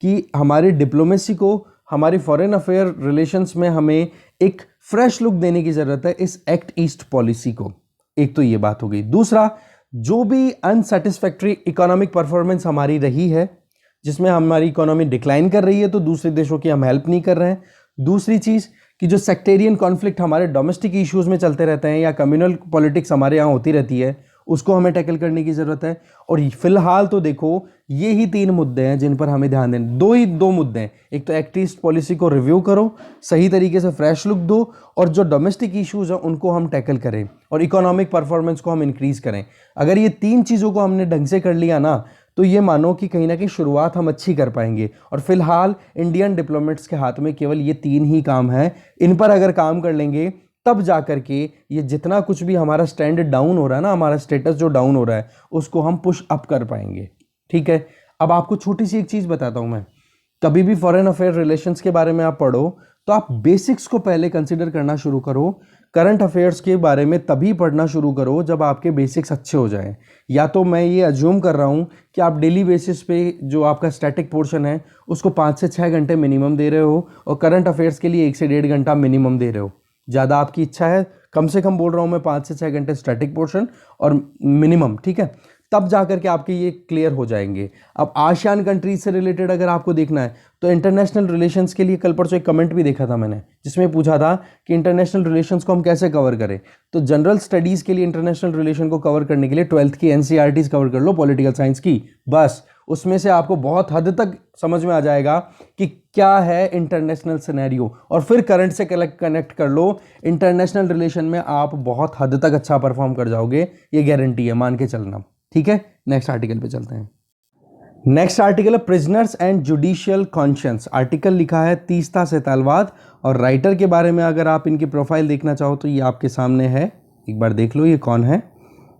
कि हमारी डिप्लोमेसी को, हमारी फॉरेन अफेयर रिलेशंस में हमें एक फ्रेश लुक देने की ज़रूरत है इस एक्ट ईस्ट पॉलिसी को। एक तो ये बात हो गई। दूसरा, जो भी अनसेटिस्फैक्ट्री इकोनॉमिक परफॉर्मेंस हमारी रही है, जिसमें हमारी इकोनॉमी डिक्लाइन कर रही है, तो दूसरे देशों की हम हेल्प नहीं कर रहे हैं। दूसरी चीज़ कि जो सेक्टेरियन कॉन्फ्लिक्ट हमारे डोमेस्टिक इश्यूज़ में चलते रहते हैं, या कम्युनल पॉलिटिक्स हमारे यहाँ होती रहती है, उसको हमें टैकल करने की ज़रूरत है। और फिलहाल तो देखो ये ही 3 मुद्दे हैं जिन पर हमें ध्यान देना। दो मुद्दे हैं, एक तो एक्ट ईस्ट पॉलिसी को रिव्यू करो, सही तरीके से फ्रेश लुक दो, और जो डोमेस्टिक इश्यूज़ हैं उनको हम टैकल करें, और इकोनॉमिक परफॉर्मेंस को हम इंक्रीज़ करें। अगर ये 3 चीज़ों को हमने ढंग से कर लिया ना, तो ये मानो कि कहीं ना कहीं शुरुआत हम अच्छी कर पाएंगे। और फिलहाल इंडियन डिप्लोमेट्स के हाथ में केवल ये 3 ही काम हैं। इन पर अगर काम कर लेंगे तब जा कर के ये जितना कुछ भी हमारा स्टैंड डाउन हो रहा है ना, हमारा स्टेटस जो डाउन हो रहा है, उसको हम पुश अप कर पाएंगे। ठीक है, अब आपको छोटी सी एक चीज़ बताता हूँ मैं। कभी भी फॉरेन अफेयर रिलेशंस के बारे में आप पढ़ो तो आप बेसिक्स को पहले कंसिडर करना शुरू करो। करंट अफेयर्स के बारे में तभी पढ़ना शुरू करो जब आपके बेसिक्स अच्छे हो जाएं। या तो मैं ये अज्यूम कर रहा हूँ कि आप डेली बेसिस पे जो आपका स्टैटिक पोर्शन है उसको 5 से 6 घंटे मिनिमम दे रहे हो, और करंट अफेयर्स के लिए 1 से 1.5 घंटा मिनिमम दे रहे हो। ज़्यादा आपकी इच्छा है, कम से कम बोल रहा हूँ मैं 5 से 6 घंटे स्टैटिक पोर्शन और मिनिमम। ठीक है, तब जाकर के आपके ये क्लियर हो जाएंगे। अब आसियान कंट्रीज से रिलेटेड अगर आपको देखना है तो इंटरनेशनल रिलेशंस के लिए कल परसों एक कमेंट भी देखा था मैंने, जिसमें पूछा था कि इंटरनेशनल रिलेशंस को हम कैसे कवर करें। तो जनरल स्टडीज़ के लिए इंटरनेशनल रिलेशन को कवर करने के लिए 12th की NCERTs कवर कर लो, पॉलिटिकल साइंस की, बस उसमें से आपको बहुत हद तक समझ में आ जाएगा कि क्या है इंटरनेशनल सिनेरियो, और फिर करंट से कनेक्ट कर लो। इंटरनेशनल रिलेशन में आप बहुत हद तक अच्छा परफॉर्म कर जाओगे, ये गारंटी है, मान के चलना। ठीक है, नेक्स्ट आर्टिकल पे चलते हैं। नेक्स्ट आर्टिकल है prisoners and judicial conscience. Article लिखा है तीस्ता सेतालवाद, और राइटर के बारे में अगर आप इनकी प्रोफाइल देखना चाहो तो ये आपके सामने है, एक बार देख लो ये कौन है।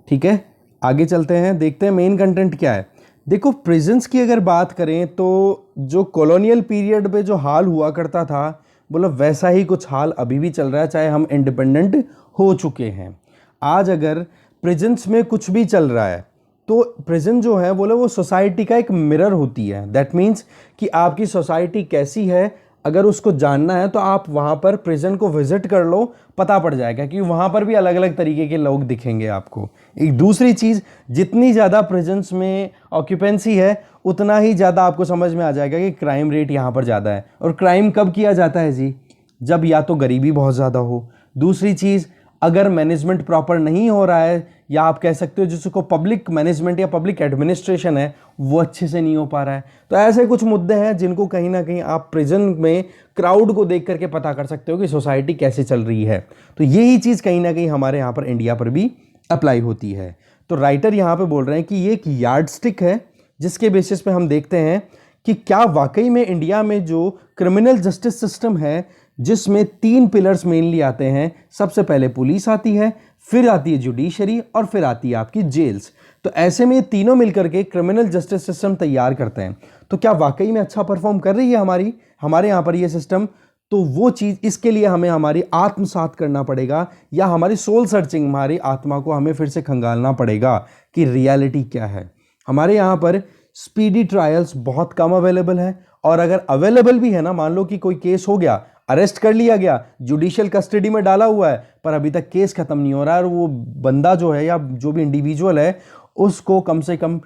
ठीक है, आगे चलते हैं, देखते हैं मेन कंटेंट क्या है। देखो, प्रिजन्स की अगर बात करें तो जो कॉलोनियल पीरियड पे जो हाल हुआ करता था, बोलो वैसा ही कुछ हाल अभी भी चल रहा है, चाहे हम इंडिपेंडेंट हो चुके हैं। आज अगर प्रिजन्स में कुछ भी चल रहा है तो प्रिजन जो है बोले वो सोसाइटी का एक मिरर होती है। दैट मीन्स कि आपकी सोसाइटी कैसी है, अगर उसको जानना है तो आप वहाँ पर प्रिजन को विजिट कर लो, पता पड़ जाएगा कि वहाँ पर भी अलग अलग तरीके के लोग दिखेंगे आपको। एक दूसरी चीज़, जितनी ज़्यादा प्रिजन्स में ऑक्यूपेंसी है उतना ही ज़्यादा आपको समझ में आ जाएगा कि क्राइम रेट यहाँ पर ज़्यादा है। और क्राइम कब किया जाता है जी? जब या तो गरीबी बहुत ज़्यादा हो, दूसरी चीज़ अगर मैनेजमेंट प्रॉपर नहीं हो रहा है, या आप कह सकते हो जिसको पब्लिक मैनेजमेंट या पब्लिक एडमिनिस्ट्रेशन है वो अच्छे से नहीं हो पा रहा है। तो ऐसे कुछ मुद्दे हैं जिनको कहीं ना कहीं आप प्रिजन में क्राउड को देख करके पता कर सकते हो कि सोसाइटी कैसे चल रही है। तो यही चीज़ कहीं ना कहीं हमारे यहाँ पर इंडिया पर भी अप्लाई होती है। तो राइटर यहाँ पे बोल रहे हैं कि ये एक यार्डस्टिक है जिसके बेसिस पे हम देखते हैं कि क्या वाकई में इंडिया में जो क्रिमिनल जस्टिस सिस्टम है, जिसमें 3 पिलर्स मेनली आते हैं। सबसे पहले पुलिस आती है, फिर आती है जुडिशरी, और फिर आती है आपकी जेल्स। तो ऐसे में ये तीनों मिलकर के क्रिमिनल जस्टिस सिस्टम तैयार करते हैं। तो क्या वाकई में अच्छा परफॉर्म कर रही है हमारे यहाँ पर ये सिस्टम? तो वो चीज़, इसके लिए हमें हमारी आत्मसात करना पड़ेगा, या हमारी सोल सर्चिंग, हमारी आत्मा को हमें फिर से खंगालना पड़ेगा कि रियलिटी क्या है। हमारे यहाँ पर स्पीडी ट्रायल्स बहुत कम अवेलेबल है, और अगर अवेलेबल भी है ना, मान लो कि कोई केस हो गया, अरेस्ट कर लिया गया, जुडिशियल कस्टडी में डाला हुआ है, पर अभी तक केस खत्म नहीं हो रहा है, और वो बंदा जो है या जो भी इंडिविजुअल है उसको कम से कम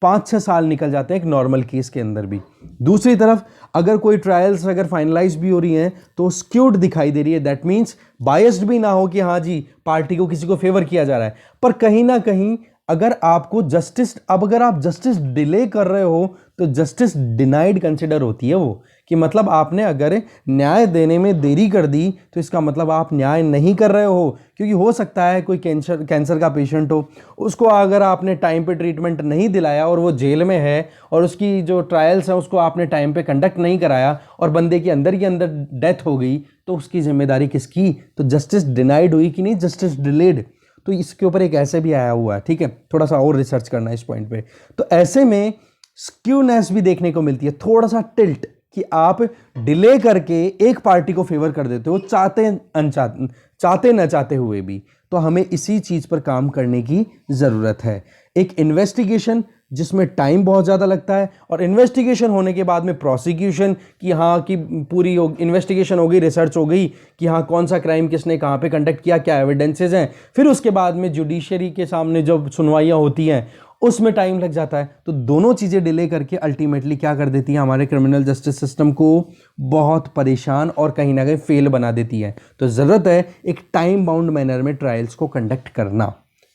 5-6 साल निकल जाते हैं एक नॉर्मल केस के अंदर भी। दूसरी तरफ अगर कोई ट्रायल्स अगर फाइनलाइज भी हो रही हैं तो स्क्यूड दिखाई दे रही है। दैट मीन्स बायस्ड भी ना हो कि हाँ जी पार्टी को किसी को फेवर किया जा रहा है, पर कहीं ना कहीं अगर आपको जस्टिस, अब अगर आप जस्टिस डिले कर रहे हो तो जस्टिस डिनाइड कंसिडर होती है वो, कि मतलब आपने अगर न्याय देने में देरी कर दी तो इसका मतलब आप न्याय नहीं कर रहे हो। क्योंकि हो सकता है कोई कैंसर का पेशेंट हो, उसको अगर आपने टाइम पे ट्रीटमेंट नहीं दिलाया और वो जेल में है, और उसकी जो ट्रायल्स हैं उसको आपने टाइम पे कंडक्ट नहीं कराया, और बंदे की अंदर के अंदर डेथ हो गई, तो उसकी जिम्मेदारी किसकी? तो जस्टिस डिनाइड हुई कि नहीं, जस्टिस डिलेड। तो इसके ऊपर एक ऐसे भी आया हुआ है, ठीक है, थोड़ा सा और रिसर्च करना है इस पॉइंट पे। तो ऐसे में स्क्यूनेस भी देखने को मिलती है, थोड़ा सा टिल्ट, कि आप डिले करके एक पार्टी को फेवर कर देते हो, चाहते न चाहते हुए भी। तो हमें इसी चीज पर काम करने की जरूरत है। एक इन्वेस्टिगेशन जिसमें टाइम बहुत ज़्यादा लगता है, और इन्वेस्टिगेशन होने के बाद में प्रोसिक्यूशन, कि हाँ कि पूरी इन्वेस्टिगेशन हो गई, रिसर्च हो गई कि हाँ कौन सा क्राइम किसने कहाँ पे कंडक्ट किया, क्या एविडेंसेस हैं, फिर उसके बाद में जुडिशरी के सामने जब सुनवाइयाँ होती हैं उसमें टाइम लग जाता है। तो दोनों चीज़ें डिले करके अल्टीमेटली क्या कर देती हैं, हमारे क्रिमिनल जस्टिस सिस्टम को बहुत परेशान और कहीं ना कहीं फेल बना देती है। तो ज़रूरत है एक टाइम बाउंड मैनर में ट्रायल्स को कंडक्ट करना।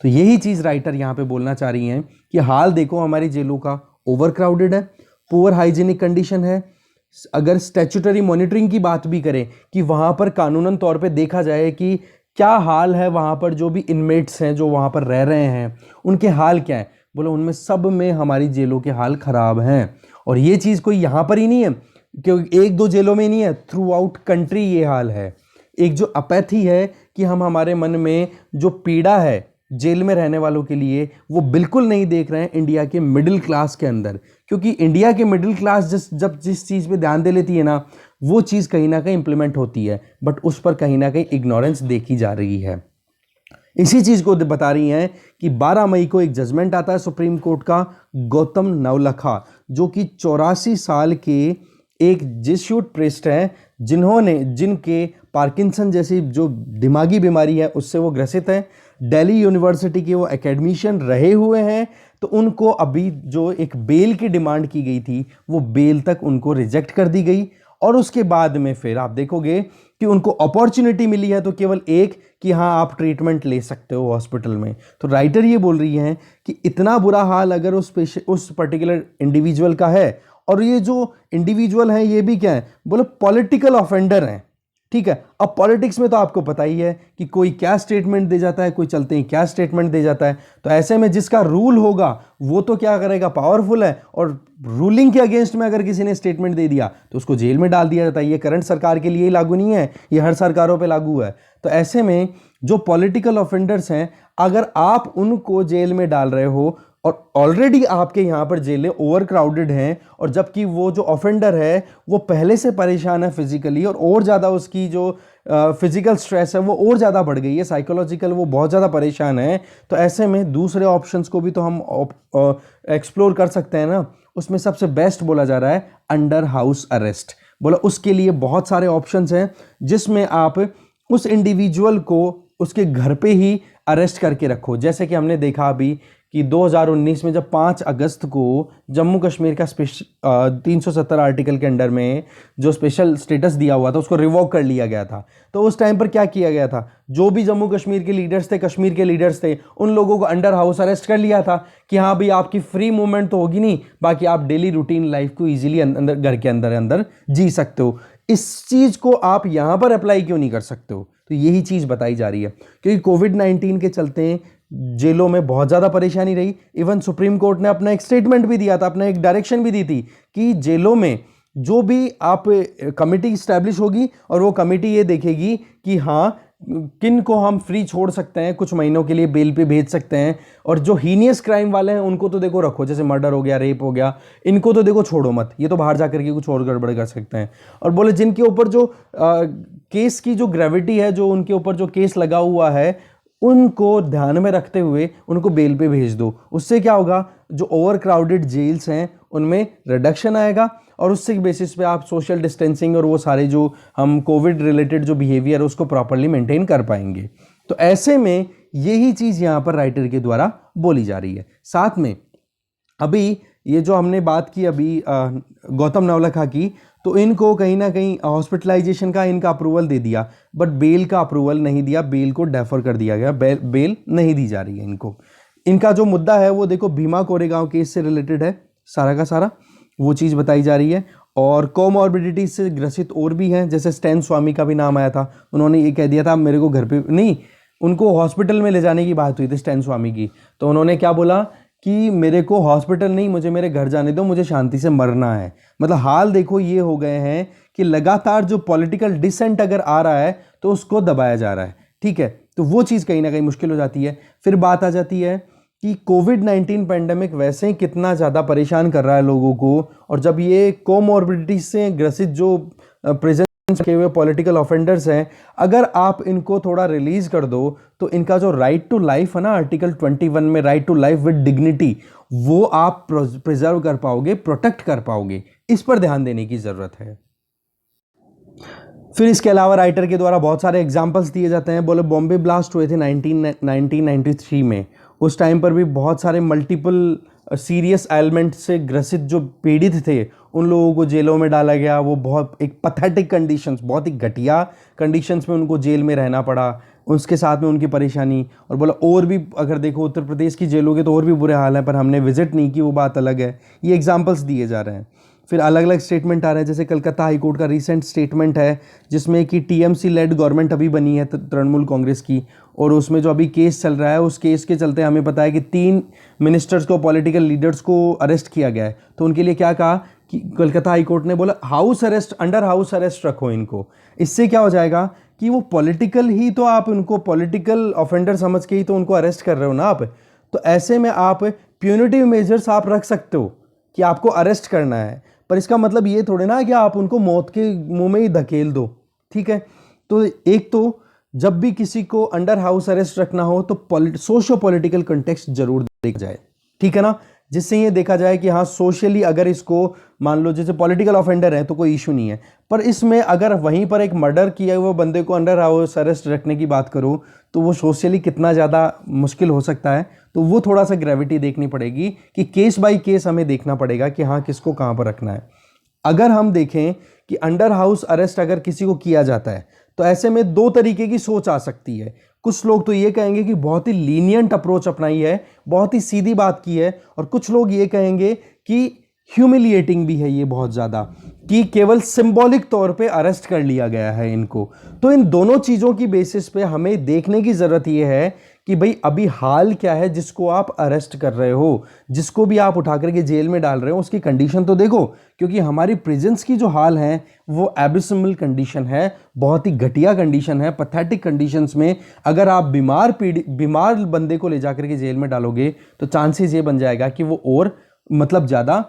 तो यही चीज़ राइटर यहाँ पे बोलना चाह रही हैं कि हाल देखो हमारी जेलों का, ओवर क्राउडेड है, पुअर हाइजीनिक कंडीशन है। अगर स्टैट्यूटरी मॉनिटरिंग की बात भी करें कि वहाँ पर कानूनन तौर पे देखा जाए कि क्या हाल है, वहाँ पर जो भी इनमेट्स हैं जो वहाँ पर रह रहे हैं उनके हाल क्या है, बोलो उनमें सब में हमारी जेलों के हाल ख़राब हैं। और ये चीज़ कोई यहाँ पर ही नहीं है, क्योंकि 1-2 जेलों में नहीं है, थ्रू आउट कंट्री ये हाल है। एक जो अपैथी है कि हम हमारे मन में जो पीड़ा है जेल में रहने वालों के लिए, वो बिल्कुल नहीं देख रहे हैं इंडिया के मिडिल क्लास के अंदर। क्योंकि इंडिया के मिडिल क्लास जिस चीज़ पे ध्यान दे लेती है ना, वो चीज़ कहीं ना कहीं इंप्लीमेंट होती है, बट उस पर कहीं ना कहीं इग्नोरेंस देखी जा रही है। इसी चीज़ को बता रही हैं कि 12 मई को एक जजमेंट आता है सुप्रीम कोर्ट का, गौतम नवलखा जो कि 84 साल के एक जेस्यूट प्रीस्ट हैं, जिनके पार्किंसन जैसी जो दिमागी बीमारी है उससे वो ग्रसित हैं, दिल्ली यूनिवर्सिटी के वो एकेडमिशियन रहे हुए हैं। तो उनको अभी जो एक बेल की डिमांड की गई थी वो बेल तक उनको रिजेक्ट कर दी गई, और उसके बाद में फिर आप देखोगे कि उनको अपॉर्चुनिटी मिली है तो केवल एक, कि हाँ आप ट्रीटमेंट ले सकते हो हॉस्पिटल में। तो राइटर ये बोल रही हैं कि इतना बुरा हाल अगर उस पर्टिकुलर इंडिविजुअल का है, और ये जो इंडिविजुअल है ये भी क्या है, बोलो पॉलिटिकल ऑफेंडर हैं, ठीक है। अब पॉलिटिक्स में तो आपको पता ही है कि कोई क्या स्टेटमेंट दे जाता है, कोई चलते ही क्या स्टेटमेंट दे जाता है। तो ऐसे में जिसका रूल होगा वो तो क्या करेगा, पावरफुल है, और रूलिंग के अगेंस्ट में अगर किसी ने स्टेटमेंट दे दिया तो उसको जेल में डाल दिया जाता है। ये करंट सरकार के लिए ही लागू नहीं है, ये हर सरकारों पे लागू है। तो ऐसे में जो पॉलिटिकल ऑफेंडर्स हैं, अगर आप उनको जेल में डाल रहे हो और ऑलरेडी आपके यहाँ पर जेलें ओवर क्राउडेड हैं, और जबकि वो जो ऑफेंडर है वो पहले से परेशान है फिजिकली, और ज़्यादा उसकी जो फिजिकल स्ट्रेस है वो और ज़्यादा बढ़ गई है, साइकोलॉजिकल वो बहुत ज़्यादा परेशान है। तो ऐसे में दूसरे ऑप्शंस को भी तो हम एक्सप्लोर कर सकते हैं ना। उसमें सबसे बेस्ट बोला जा रहा है अंडर हाउस अरेस्ट। बोला उसके लिए बहुत सारे ऑप्शंस हैं, जिसमें आप उस इंडिविजुअल को उसके घर पे ही अरेस्ट करके रखो। जैसे कि हमने देखा अभी कि 2019 में जब 5 अगस्त को जम्मू कश्मीर का 370 आर्टिकल के अंडर में जो स्पेशल स्टेटस दिया हुआ था उसको रिवोक कर लिया गया था। तो उस टाइम पर क्या किया गया था, जो भी जम्मू कश्मीर के लीडर्स थे, कश्मीर के लीडर्स थे, उन लोगों को अंडर हाउस अरेस्ट कर लिया था कि हाँ भाई आपकी फ्री मूवमेंट तो होगी नहीं, बाकी आप डेली रूटीन लाइफ को ईजिली अंदर घर के अंदर अंदर जी सकते हो। इस चीज़ को आप यहाँ पर अप्लाई क्यों नहीं कर सकते हो? तो यही चीज़ बताई जा रही है, क्योंकि कोविड-19 के चलते जेलों में बहुत ज़्यादा परेशानी रही। इवन सुप्रीम कोर्ट ने अपना एक स्टेटमेंट भी दिया था, अपना एक डायरेक्शन भी दी थी कि जेलों में जो भी आप कमेटी इस्टेब्लिश होगी और वो कमेटी ये देखेगी कि हाँ किन को हम फ्री छोड़ सकते हैं, कुछ महीनों के लिए बेल पे भेज सकते हैं, और जो हीनियस क्राइम वाले हैं उनको तो देखो रखो, जैसे मर्डर हो गया, रेप हो गया, इनको तो देखो छोड़ो मत, ये तो बाहर जाकर के कुछ और गड़बड़ कर सकते हैं। और बोले जिनके ऊपर जो केस की जो ग्रेविटी है, जो उनके ऊपर जो केस लगा हुआ है, उनको ध्यान में रखते हुए उनको बेल पे भेज दो। उससे क्या होगा, जो ओवर क्राउडेड जेल्स हैं उनमें रिडक्शन आएगा, और उससे बेसिस पे आप सोशल डिस्टेंसिंग और वो सारे जो हम कोविड रिलेटेड जो बिहेवियर है उसको प्रॉपर्ली मेंटेन कर पाएंगे। तो ऐसे में यही चीज़ यहाँ पर राइटर के द्वारा बोली जा रही है। साथ में अभी ये जो हमने बात की अभी गौतम नवलखा की, तो इनको कहीं ना कहीं हॉस्पिटलाइजेशन का इनका अप्रूवल दे दिया, बट बेल का अप्रूवल नहीं दिया, बेल को डेफर कर दिया गया, बेल नहीं दी जा रही है इनको। इनका जो मुद्दा है वो देखो भीमा कोरेगांव केस से रिलेटेड है सारा का सारा, वो चीज़ बताई जा रही है। और कोमॉर्बिडिटी से ग्रसित और भी हैं, जैसे स्टैन स्वामी का भी नाम आया था, उन्होंने ये कह दिया था मेरे को घर पे नहीं, उनको हॉस्पिटल में ले जाने की बात हुई थी स्टैन स्वामी की, तो उन्होंने क्या बोला कि मेरे को हॉस्पिटल नहीं, मुझे मेरे घर जाने दो, मुझे शांति से मरना है। मतलब हाल देखो ये हो गए हैं कि लगातार जो पॉलिटिकल डिसेंट अगर आ रहा है तो उसको दबाया जा रहा है, ठीक है। तो वो चीज़ कहीं ना कहीं मुश्किल हो जाती है। फिर बात आ जाती है कि कोविड-19 पैंडेमिक वैसे ही कितना ज़्यादा परेशान कर रहा है लोगों को, और जब ये कोमॉर्बिडिटी से ग्रसित जो प्रेजेंट के हुए पॉलिटिकल ऑफेंडर्स हैं, अगर आप इनको थोड़ा रिलीज कर दो तो इनका जो राइट टू लाइफ है ना, आर्टिकल 21 में right to life with dignity, वो आप प्रिजर्व कर पाओगे, प्रोटेक्ट कर पाओगे। इस पर ध्यान देने की जरूरत है। फिर इसके अलावा राइटर के द्वारा बहुत सारे एग्जाम्पल्स दिए जाते हैं। बोले बॉम्बे ब्लास्ट हुए थे 1993 में, उस टाइम पर भी बहुत सारे मल्टीपल सीरियस एलिमेंट से ग्रसित जो पीड़ित थे उन लोगों को जेलों में डाला गया। वो बहुत एक पैथेटिक कंडीशंस, बहुत ही घटिया कंडीशंस में उनको जेल में रहना पड़ा, उसके साथ में उनकी परेशानी। और बोला और भी अगर देखो उत्तर प्रदेश की जेलों के तो और भी बुरे हाल हैं, पर हमने विजिट नहीं की, वो बात अलग है। ये एग्जाम्पल्स दिए जा रहे हैं। फिर अलग अलग स्टेटमेंट आ रहे हैं, जैसे कलकत्ता हाईकोर्ट का रिसेंट स्टेटमेंट है जिसमें कि टीएमसी लेड गवर्नमेंट अभी बनी है तृणमूल कांग्रेस की, और उसमें जो अभी केस चल रहा है उस केस के चलते हमें पता है कि 3 मिनिस्टर्स को, पॉलिटिकल लीडर्स को अरेस्ट किया गया है। तो उनके लिए क्या कहा कि कलकत्ता हाईकोर्ट ने बोला house arrest, under house arrest रखो इनको। इससे क्या हो जाएगा कि वो पॉलिटिकल ही तो, आप उनको पॉलिटिकल ऑफेंडर समझ के ही तो उनको अरेस्ट कर रहे हो ना आप। तो ऐसे में आप प्यूनिटिव मेजर्स आप रख सकते हो कि आपको अरेस्ट करना है, पर इसका मतलब ये थोड़े ना कि आप उनको मौत के मुंह में ही धकेल दो, ठीक है। तो एक तो जब भी किसी को अंडर हाउस अरेस्ट रखना हो तो सोशो पॉलिटिकल कंटेक्स्ट जरूर देखा जाए, ठीक है ना, जिससे ये देखा जाए कि हाँ सोशली अगर इसको मान लो जैसे पॉलिटिकल ऑफेंडर है तो कोई इशू नहीं है, पर इसमें अगर वहीं पर एक मर्डर किए हुए बंदे को अंडर हाउस अरेस्ट रखने की बात करो तो वो सोशली कितना ज़्यादा मुश्किल हो सकता है। तो वो थोड़ा सा ग्रेविटी देखनी पड़ेगी कि केस बाय केस हमें देखना पड़ेगा कि हाँ किसको कहाँ पर रखना है। अगर हम देखें कि अंडर हाउस अरेस्ट अगर किसी को किया जाता है तो ऐसे में 2 तरीके की सोच आ सकती है। कुछ लोग तो ये कहेंगे कि बहुत ही लीनियंट अप्रोच अपनाई है, बहुत ही सीधी बात की है, और कुछ लोग ये कहेंगे कि ह्यूमिलिएटिंग भी है ये बहुत ज़्यादा, कि केवल सिंबॉलिक तौर पे अरेस्ट कर लिया गया है इनको। तो इन दोनों चीज़ों की बेसिस पे हमें देखने की ज़रूरत ये है कि भाई अभी हाल क्या है, जिसको आप अरेस्ट कर रहे हो, जिसको भी आप उठा करके जेल में डाल रहे हो, उसकी कंडीशन तो देखो। क्योंकि हमारी प्रिजन्स की जो हाल है वो एबिसमल कंडीशन है, बहुत ही घटिया कंडीशन है, पैथेटिक कंडीशंस में अगर आप बीमार बंदे को ले जाकर के जेल में डालोगे तो चांसेस ये बन जाएगा कि वो और मतलब ज़्यादा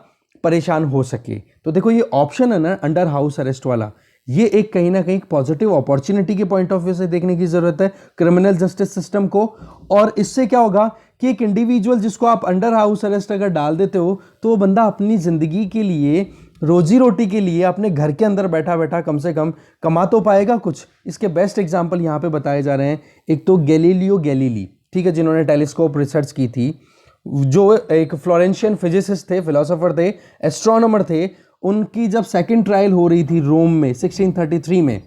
परेशान हो सके। तो देखो ये ऑप्शन है ना अंडर हाउस अरेस्ट वाला, ये एक कहीं ना कहीं पॉजिटिव अपॉर्चुनिटी के पॉइंट ऑफ व्यू से देखने की जरूरत है क्रिमिनल जस्टिस सिस्टम को। और इससे क्या होगा कि एक इंडिविजुअल जिसको आप अंडर हाउस अरेस्ट अगर डाल देते हो तो वो बंदा अपनी जिंदगी के लिए, रोजी रोटी के लिए अपने घर के अंदर बैठा बैठा कम से कम कमा तो पाएगा कुछ। इसके बेस्ट एग्जाम्पल यहाँ पे बताए जा रहे हैं। एक तो गैलीलियो गैलीली, ठीक है, जिन्होंने टेलीस्कोप रिसर्च की थी, जो एक फ्लोरेंशियन फिजिसिस्ट थे, फिलोसोफर थे, एस्ट्रोनॉमर थे। उनकी जब सेकंड ट्रायल हो रही थी रोम में 1633 में,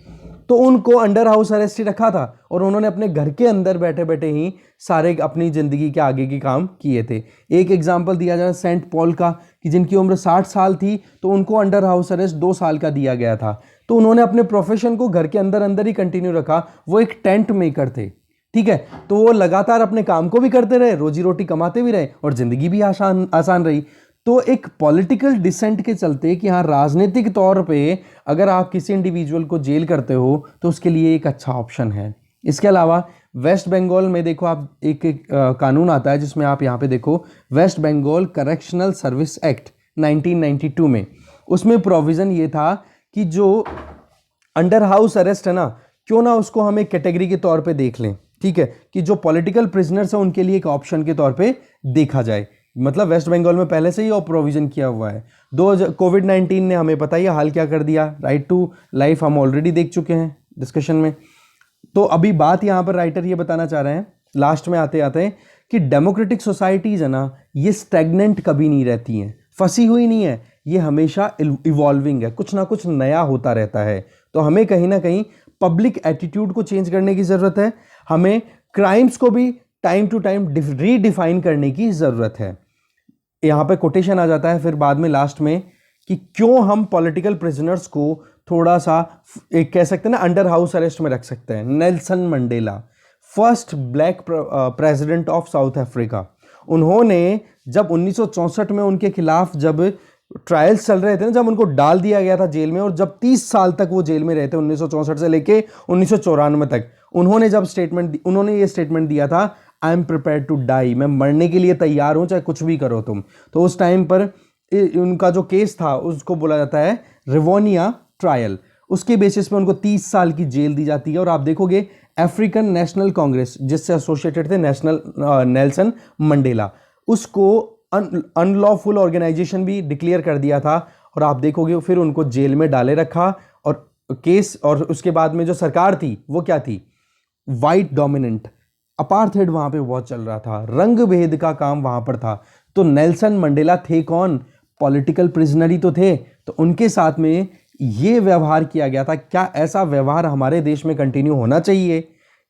तो उनको अंडर हाउस अरेस्ट ही रखा था और उन्होंने अपने घर के अंदर बैठे बैठे ही सारे अपनी ज़िंदगी के आगे के काम किए थे। एक एग्जाम्पल दिया जाए सेंट पॉल का, कि जिनकी उम्र 60 साल थी तो उनको अंडर हाउस अरेस्ट 2 साल का दिया गया था। तो उन्होंने अपने प्रोफेशन को घर के अंदर अंदर ही कंटिन्यू रखा। वो एक टेंट मेकर थे, ठीक है, तो वो लगातार अपने काम को भी करते रहे, रोजी रोटी कमाते भी रहे और ज़िंदगी भी आसान रही। तो एक पॉलिटिकल डिसेंट के चलते कि हाँ राजनीतिक तौर पे अगर आप किसी इंडिविजुअल को जेल करते हो तो उसके लिए एक अच्छा ऑप्शन है। इसके अलावा वेस्ट बंगाल में देखो आप एक कानून आता है जिसमें आप यहाँ पे देखो, West Bengal correctional service act 1992 में, उसमें प्रोविज़न ये था कि जो अंडर हाउस अरेस्ट है ना, क्यों ना उसको हम एक कैटेगरी के तौर पे देख लें, ठीक है, कि जो पॉलिटिकल प्रिजनर्स हैं उनके लिए एक ऑप्शन के तौर पे देखा जाए। मतलब वेस्ट बंगाल में पहले से ही प्रोविजन किया हुआ है। कोविड-19 ने हमें पता ही हाल क्या कर दिया। राइट टू लाइफ हम ऑलरेडी देख चुके हैं डिस्कशन में। तो अभी बात यहाँ पर राइटर ये बताना चाह रहे हैं लास्ट में आते आते कि डेमोक्रेटिक सोसाइटीज़ है ना, ये स्टैग्नेंट कभी नहीं रहती हैं, फंसी हुई नहीं है, ये हमेशा इवॉल्विंग है, कुछ ना कुछ नया होता रहता है। तो हमें कहीं ना कहीं पब्लिक एटीट्यूड को चेंज करने की ज़रूरत है, हमें क्राइम्स को भी टाइम टू टाइम रीडिफाइन करने की ज़रूरत है। यहाँ पे कोटेशन आ जाता है फिर बाद में लास्ट में कि क्यों हम पॉलिटिकल प्रिजनर्स को थोड़ा सा एक कह सकते हैं ना अंडर हाउस अरेस्ट में रख सकते हैं। Nelson Mandela, first black president of south Africa, उन्होंने जब 1964 में उनके खिलाफ जब ट्रायल्स चल रहे थे ना, जब उनको डाल दिया गया था जेल में और जब 30 साल तक वो जेल में रहे थे 1964 से लेके 1994 तक, उन्होंने ये स्टेटमेंट दिया था, I am prepare to die, मैं मरने के लिए तैयार हूं चाहे कुछ भी करो तुम। तो उस टाइम पर उनका जो केस था उसको बोला जाता है रिवोनिया ट्रायल। उसके बेसिस पे उनको 30 साल की जेल दी जाती है। और आप देखोगे अफ्रीकन नेशनल कांग्रेस जिससे एसोसिएटेड थे नेल्सन मंडेला, उसको अनलॉफुल ऑर्गेनाइजेशन भी डिक्लेयर कर दिया था। और आप देखोगे फिर उनको जेल में डाले रखा और केस, और उसके बाद में जो सरकार थी वो क्या थी, वाइट डोमिनेंट, अपार्थेड वहां पे बहुत चल रहा था, रंग भेद का काम वहां पर था। तो नेल्सन मंडेला थे कौन, पॉलिटिकल प्रिजनर ही तो थे। तो उनके साथ में ये व्यवहार किया गया था। क्या ऐसा व्यवहार हमारे देश में कंटिन्यू होना चाहिए?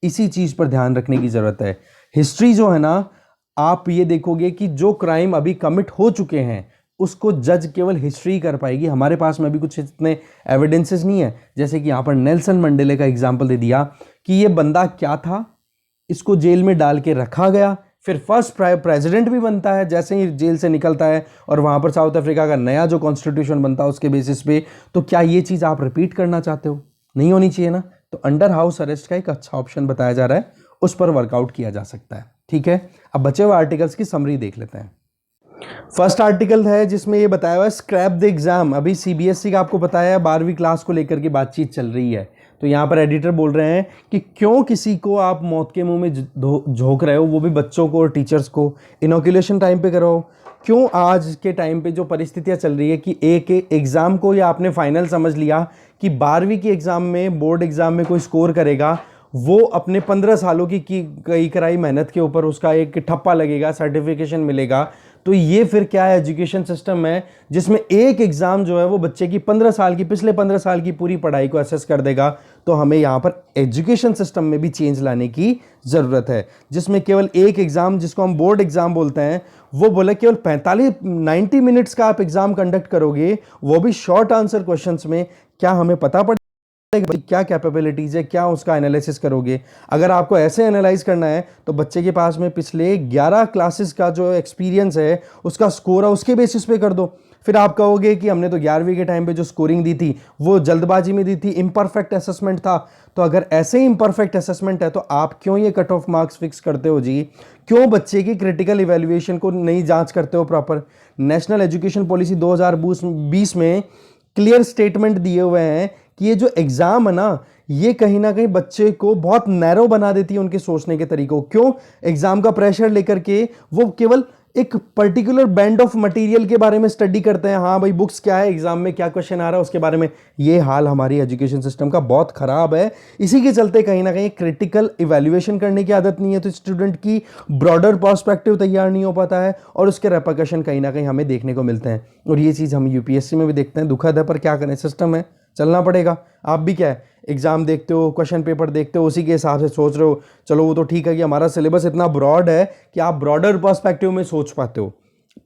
इसी चीज पर ध्यान रखने की जरूरत है। हिस्ट्री जो है ना, आप ये देखोगे कि जो क्राइम अभी कमिट हो चुके हैं उसको जज केवल हिस्ट्री कर पाएगी। हमारे पास में अभी कुछ इतने एविडेंसेस नहीं है। जैसे कि यहाँ पर नेल्सन मंडेले का एग्जाम्पल दे दिया कि ये बंदा क्या था, इसको जेल में डाल के रखा गया, फिर फर्स्ट प्रेसिडेंट भी बनता है जैसे ही जेल से निकलता है, और वहाँ पर साउथ अफ्रीका का नया जो कॉन्स्टिट्यूशन बनता है उसके बेसिस पे। तो क्या ये चीज़ आप रिपीट करना चाहते हो? नहीं होनी चाहिए ना। तो अंडर हाउस अरेस्ट का एक अच्छा ऑप्शन बताया जा रहा है, उस पर वर्कआउट किया जा सकता है। ठीक है, अब बचे हुए आर्टिकल्स की समरी देख लेते हैं। फर्स्ट आर्टिकल है जिसमें ये बताया हुआ है स्क्रैप द एग्जाम। अभी सीबीएसई का आपको बताया है 12वीं क्लास को लेकर के बातचीत चल रही है। तो यहाँ पर एडिटर बोल रहे हैं कि क्यों किसी को आप मौत के मुंह में झोंक रहे हो, वो भी बच्चों को और टीचर्स को। इनोकुलेशन टाइम पे करो। क्यों आज के टाइम पे जो परिस्थितियाँ चल रही है कि एक एग्ज़ाम को या आपने फाइनल समझ लिया कि 12वीं की एग्ज़ाम में, बोर्ड एग्ज़ाम में कोई स्कोर करेगा, वो अपने 15 सालों की कई कराई मेहनत के ऊपर उसका एक ठप्पा लगेगा, सर्टिफिकेशन मिलेगा। तो ये फिर क्या है, एजुकेशन सिस्टम है जिसमें एक एग्जाम जो है वो बच्चे की 15 साल की, पिछले 15 साल की पूरी पढ़ाई को असेस कर देगा। तो हमें यहाँ पर एजुकेशन सिस्टम में भी चेंज लाने की जरूरत है, जिसमें केवल एक एग्जाम, जिसको हम बोर्ड एग्जाम बोलते हैं, वो बोले केवल 90 मिनट्स का आप एग्जाम कंडक्ट करोगे, वो भी शॉर्ट आंसर क्वेश्चंस में। क्या हमें पता पड़ेगा भाई क्या कैपेबिलिटीज है, क्या उसका एनालिसिस करोगे? अगर आपको ऐसे एनालाइज करना है तो बच्चे के पास में पिछले 11 क्लासेस का जो एक्सपीरियंस है, उसका स्कोर है, उसके बेसिस पे कर दो। फिर आप कहोगे कि हमने तो 11वीं के टाइम पे जो स्कोरिंग दी थी वो जल्दबाजी में दी थी, इम्परफेक्ट असेसमेंट था। तो अगर ऐसे ही इम्परफेक्ट असेसमेंट है तो आप क्यों ये कट ऑफ मार्क्स फिक्स करते हो जी? क्यों बच्चे की क्रिटिकल इवैल्यूएशन को नहीं जांच करते हो प्रॉपर? नेशनल एजुकेशन पॉलिसी 2020 में क्लियर स्टेटमेंट दिए हुए हैं कि ये जो एग्जाम है ना, ये कहीं ना कहीं बच्चे को बहुत नैरो बना देती है उनके सोचने के तरीकों। क्यों? एग्जाम का प्रेशर लेकर के वो केवल एक पर्टिकुलर बैंड ऑफ मटेरियल के बारे में स्टडी करते हैं। हाँ भाई, बुक्स क्या है, एग्जाम में क्या क्वेश्चन आ रहा है, उसके बारे में। ये हाल हमारी एजुकेशन सिस्टम का बहुत खराब है। इसी के चलते कहीं ना कहीं क्रिटिकल इवैल्यूएशन करने की आदत नहीं है, तो स्टूडेंट की ब्रॉडर पर्सपेक्टिव तैयार नहीं हो पाता है, और उसके रेपरकशन कहीं ना कहीं हमें देखने को मिलते हैं। और ये चीज़ हम यूपीएससी में भी देखते हैं, दुखद है, पर क्या करें, सिस्टम है, चलना पड़ेगा। आप भी क्या है, एग्जाम देखते हो, क्वेश्चन पेपर देखते हो, उसी के हिसाब से सोच रहे हो। चलो वो तो ठीक है कि हमारा सिलेबस इतना ब्रॉड है कि आप ब्रॉडर पर्सपेक्टिव में सोच पाते हो,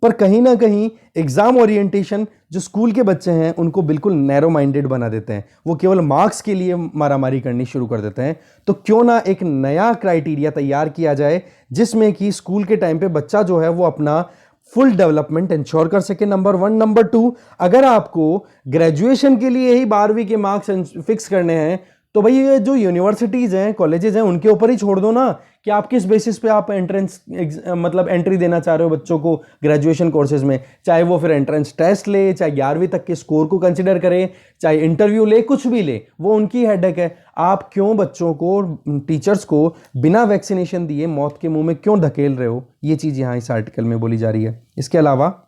पर कहीं ना कहीं एग्जाम ओरिएंटेशन जो स्कूल के बच्चे हैं उनको बिल्कुल नैरो माइंडेड बना देते हैं। वो केवल मार्क्स के लिए मारामारी करनी शुरू कर देते हैं। तो क्यों ना एक नया क्राइटेरिया तैयार किया जाए जिसमें कि स्कूल के टाइम पे बच्चा जो है वो अपना फुल डेवलपमेंट इंश्योर कर सके, नंबर 1। नंबर 2, अगर आपको ग्रेजुएशन के लिए ही 12वीं के मार्क्स फिक्स करने हैं तो भाई ये जो यूनिवर्सिटीज हैं, कॉलेजेस हैं, उनके ऊपर ही छोड़ दो ना कि आप किस बेसिस पे आप एंट्रेंस मतलब एंट्री देना चाह रहे हो बच्चों को ग्रेजुएशन कोर्सेज में। चाहे वो फिर एंट्रेंस टेस्ट ले, चाहे 11वीं तक के स्कोर को कंसिडर करे, चाहे इंटरव्यू ले, कुछ भी ले, वो उनकी हेडेक है। आप क्यों बच्चों को, टीचर्स को बिना वैक्सीनेशन दिए मौत के मुंह में क्यों धकेल रहे हो? ये चीज़ यहाँ इस आर्टिकल में बोली जा रही है। इसके अलावा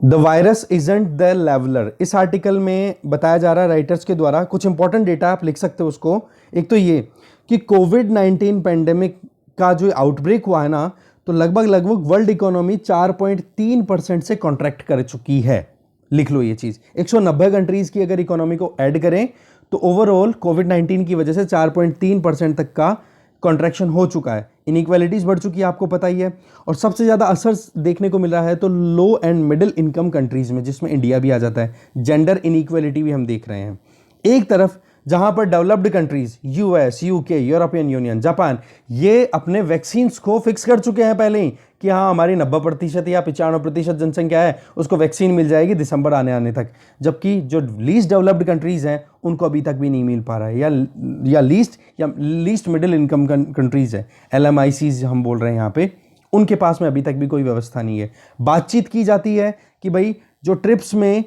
the virus isn't the leveller, इस आर्टिकल में बताया जा रहा है राइटर्स के द्वारा, कुछ इंपॉर्टेंट डेटा आप लिख सकते हो उसको। एक तो ये कि कोविड-19 पेंडेमिक का जो आउटब्रेक हुआ है ना, तो लगभग वर्ल्ड इकोनॉमी 4.3% से कॉन्ट्रैक्ट कर चुकी है। लिख लो ये चीज़। 190 कंट्रीज की अगर इकोनॉमी को ऐड करें तो ओवरऑल कोविड-19 की वजह से 4.3% तक का कॉन्ट्रैक्शन हो चुका है। इनइक्वालिटीज बढ़ चुकी है, आपको पता ही है। और सबसे ज़्यादा असर देखने को मिल रहा है तो लो एंड मिडिल इनकम कंट्रीज में, जिसमें इंडिया भी आ जाता है। जेंडर इनइक्वालिटी भी हम देख रहे हैं। एक तरफ जहां पर developed countries, US, UK, European union, Japan, ये अपने वैक्सीन्स को फिक्स कर चुके हैं पहले ही कि हाँ हमारी 90% या 95% जनसंख्या है, उसको वैक्सीन मिल जाएगी दिसंबर आने तक। जबकि जो लीस्ट डेवलप्ड कंट्रीज हैं उनको अभी तक भी नहीं मिल पा रहा है, या लीस्ट मिडिल इनकम कंट्रीज है, LMICs हम बोल रहे हैं यहाँ पे, उनके पास में अभी तक भी कोई व्यवस्था नहीं है। बातचीत की जाती है कि भाई जो ट्रिप्स में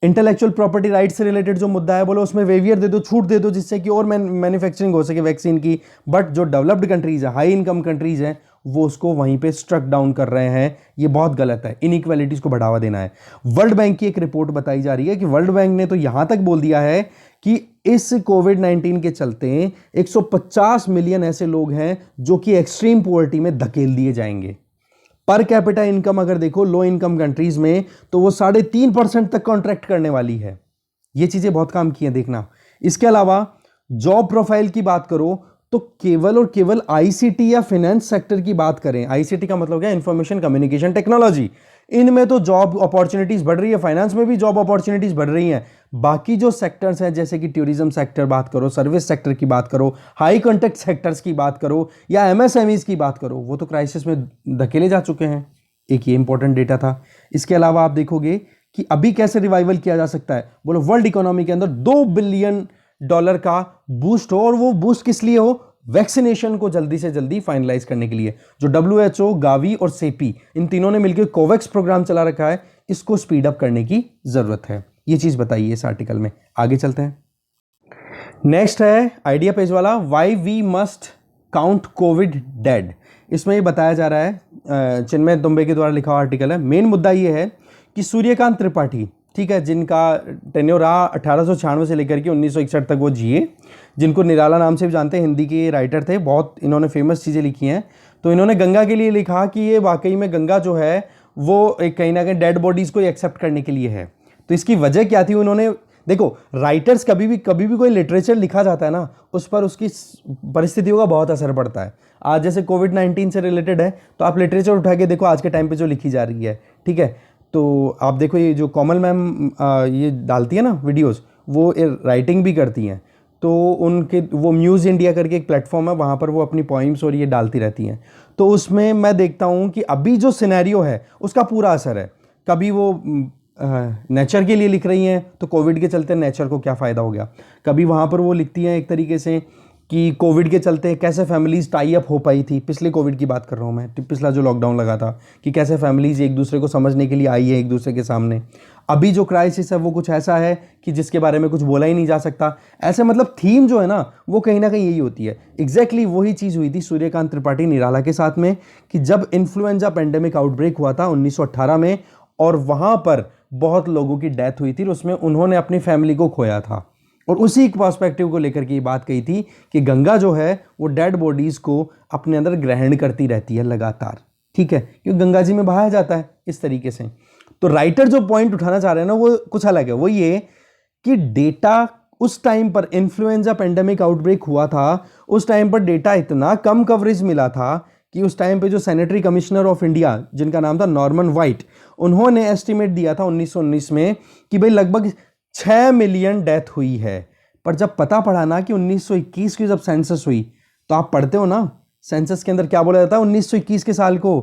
इंटेलेक्चुअल प्रॉपर्टी राइट से रिलेटेड जो मुद्दा है, बोलो उसमें वेवियर दे दो, छूट दे दो, जिससे कि और मैन्युफैक्चरिंग हो सके वैक्सीन की। बट जो डेवलप्ड कंट्रीज है, हाई इनकम कंट्रीज हैं, वो उसको वहीं पे स्ट्रक डाउन कर रहे हैं। ये बहुत गलत है, इनइक्वालिटीज को बढ़ावा देना है। वर्ल्ड बैंक की एक रिपोर्ट बताई जा रही है कि वर्ल्ड बैंक ने तो यहां तक बोल दिया है कि इस कोविड-19 के चलते 150 मिलियन ऐसे लोग हैं जो कि एक्सट्रीम पॉवर्टी में धकेल दिए जाएंगे। पर कैपिटा इनकम अगर देखो लो इनकम कंट्रीज में, तो वो 3.5% तक कॉन्ट्रैक्ट करने वाली है। ये चीजें बहुत काम की हैं, देखना। इसके अलावा जॉब प्रोफाइल की बात करो तो केवल और केवल आईसीटी या फाइनेंस सेक्टर की बात करें, आईसीटी का मतलब क्या, इंफॉर्मेशन कम्युनिकेशन टेक्नोलॉजी, इनमें तो जॉब अपॉर्चुनिटीज बढ़ रही है, फाइनेंस में भी जॉब अपॉर्चुनिटीज बढ़ रही हैं। बाकी जो सेक्टर्स हैं, जैसे कि टूरिज्म सेक्टर बात करो, सर्विस सेक्टर की बात करो, हाई कॉन्टेक्ट सेक्टर्स की बात करो, या एमएसएमईज की बात करो, वो तो क्राइसिस में धकेले जा चुके हैं। एक ये इंपॉर्टेंट डेटा था। इसके अलावा आप देखोगे कि अभी कैसे रिवाइवल किया जा सकता है। बोलो वर्ल्ड इकोनॉमी के अंदर $2 बिलियन का बूस्ट हो, और वो बूस्ट किस लिए हो, वैक्सीनेशन को जल्दी से जल्दी फाइनलाइज करने के लिए। जो WHO, गावी और सेपी, इन तीनों ने मिलकर कोवैक्स प्रोग्राम चला रखा है, इसको स्पीड अप करने की जरूरत है। ये चीज बताइए इस आर्टिकल में। आगे चलते हैं। नेक्स्ट है आइडिया पेज वाला, why we must count covid dead. इसमें ये बताया जा रहा है, चिन्मय दुबे के द्वारा लिखा हुआ आर्टिकल है। मेन मुद्दा ये है कि सूर्यकांत त्रिपाठी, ठीक है, जिनका टेन्योर रहा 1896 से लेकर के 1961 तक वो जिए, जिनको निराला नाम से भी जानते हैं, हिंदी के राइटर थे, बहुत इन्होंने फेमस चीज़ें लिखी हैं। तो इन्होंने गंगा के लिए लिखा कि ये वाकई में गंगा जो है वो एक कहीं ना कहीं डेड बॉडीज़ को एक्सेप्ट करने के लिए है। तो इसकी वजह क्या थी, उन्होंने देखो राइटर्स कभी भी कोई लिटरेचर लिखा जाता है ना, उस पर उसकी परिस्थितियों का बहुत असर पड़ता है। आज जैसे कोविड-19 से रिलेटेड है, तो आप लिटरेचर उठा के देखो आज के टाइम पे जो लिखी जा रही है, ठीक है। तो आप देखो ये जो कोमल मैम ये डालती है ना वीडियोस, वो राइटिंग भी करती हैं। तो उनके वो म्यूज़ इंडिया करके एक प्लेटफॉर्म है, वहाँ पर वो अपनी पॉइम्स और ये डालती रहती हैं। तो उसमें मैं देखता हूँ कि अभी जो सिनेरियो है उसका पूरा असर है। कभी वो नेचर के लिए लिख रही हैं, तो कोविड के चलते नेचर को क्या फ़ायदा हो गया। कभी वहाँ पर वो लिखती हैं एक तरीके से कि कोविड के चलते कैसे फैमिलीज़ टाई अप हो पाई थी। पिछले कोविड की बात कर रहा हूँ मैं, पिछला जो लॉकडाउन लगा था, कि कैसे फैमिलीज़ एक दूसरे को समझने के लिए आई है एक दूसरे के सामने। अभी जो क्राइसिस है वो कुछ ऐसा है कि जिसके बारे में कुछ बोला ही नहीं जा सकता। ऐसे मतलब थीम जो है ना वो कहीं ना कहीं यही होती है। एग्जैक्टली वही चीज़ हुई थी सूर्यकांत त्रिपाठी निराला के साथ में, कि जब इन्फ्लुएंजा पेंडेमिक आउटब्रेक हुआ था 1918 में, और वहाँ पर बहुत लोगों की डेथ हुई थी, उसमें उन्होंने अपनी फैमिली को खोया था। और उसी पर्सपेक्टिव को लेकर के ये बात कही थी कि गंगा जो है वो डेड बॉडीज़ को अपने अंदर ग्रहण करती रहती है लगातार, ठीक है, क्योंकि गंगा जी में बहाया जाता है इस तरीके से। तो राइटर जो पॉइंट उठाना चाह रहे हैं ना वो कुछ अलग है। वो ये कि डेटा उस टाइम पर इन्फ्लुएंजा पेंडेमिक आउटब्रेक हुआ था, उस टाइम पर डेटा इतना कम कवरेज मिला था कि उस टाइम पे जो सैनिटरी कमिश्नर ऑफ इंडिया जिनका नाम था नॉर्मन वाइट, उन्होंने एस्टिमेट दिया था 1919 में कि भाई लगभग 6 मिलियन डेथ हुई है। पर जब पता पड़ा ना कि 1921 की जब सेंसस हुई, तो आप पढ़ते हो ना सेंसस के अंदर क्या बोला जाता है 1921 के साल को,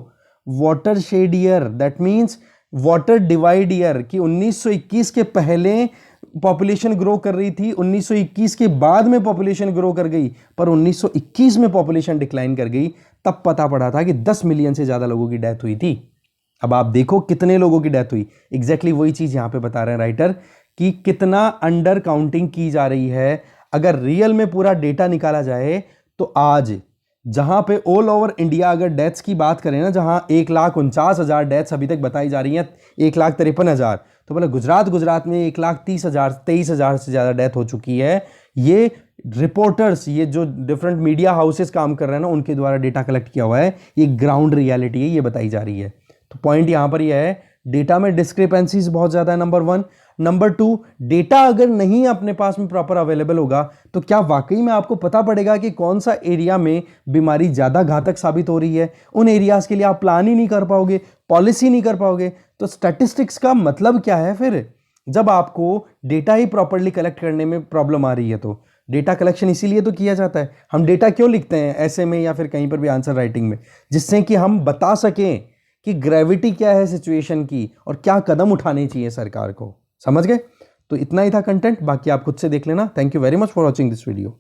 water shade year, that means water divide year, कि 1921 के पहले पॉपुलेशन ग्रो कर रही थी, 1921 के बाद में पॉपुलेशन ग्रो कर गई, पर 1921 में पॉपुलेशन डिक्लाइन कर गई। तब पता पड़ा था कि 10 मिलियन से ज़्यादा लोगों की डेथ हुई थी। अब आप देखो कितने लोगों की डेथ हुई। एग्जैक्टली वही चीज़ यहाँ पे बता रहे हैं राइटर कि कितना अंडर काउंटिंग की जा रही है। अगर रियल में पूरा डेटा निकाला जाए तो आज जहां पे ऑल ओवर इंडिया अगर डेथ्स की बात करें ना, जहां 1,49,000 डेथ्स अभी तक बताई जा रही हैं, 1,53,000, तो बोले गुजरात में 1,30,000 23,000 से ज़्यादा डेथ हो चुकी है। ये रिपोर्टर्स, ये जो डिफरेंट मीडिया हाउसेस काम कर रहे हैं ना, उनके द्वारा डेटा कलेक्ट किया हुआ है। ये ग्राउंड रियलिटी है, ये बताई जा रही है। तो पॉइंट यहां पर यह है, डेटा में डिस्क्रिपेंसीज बहुत ज़्यादा है, नंबर 1। नंबर 2, डेटा अगर नहीं अपने पास में प्रॉपर अवेलेबल होगा तो क्या वाकई में आपको पता पड़ेगा कि कौन सा एरिया में बीमारी ज़्यादा घातक साबित हो रही है। उन एरियाज़ के लिए आप प्लान ही नहीं कर पाओगे, पॉलिसी नहीं कर पाओगे। तो स्टैटिस्टिक्स का मतलब क्या है फिर, जब आपको डेटा ही प्रॉपरली कलेक्ट करने में प्रॉब्लम आ रही है। तो डेटा कलेक्शन इसीलिए तो किया जाता है। हम डेटा क्यों लिखते हैं ऐसे में या फिर कहीं पर भी आंसर राइटिंग में, जिससे कि हम बता सकें कि ग्रेविटी क्या है सिचुएशन की और क्या कदम उठाने चाहिए सरकार को। समझ गए? तो इतना ही था कंटेंट, बाकी आप खुद से देख लेना। Thank you very much for watching this video.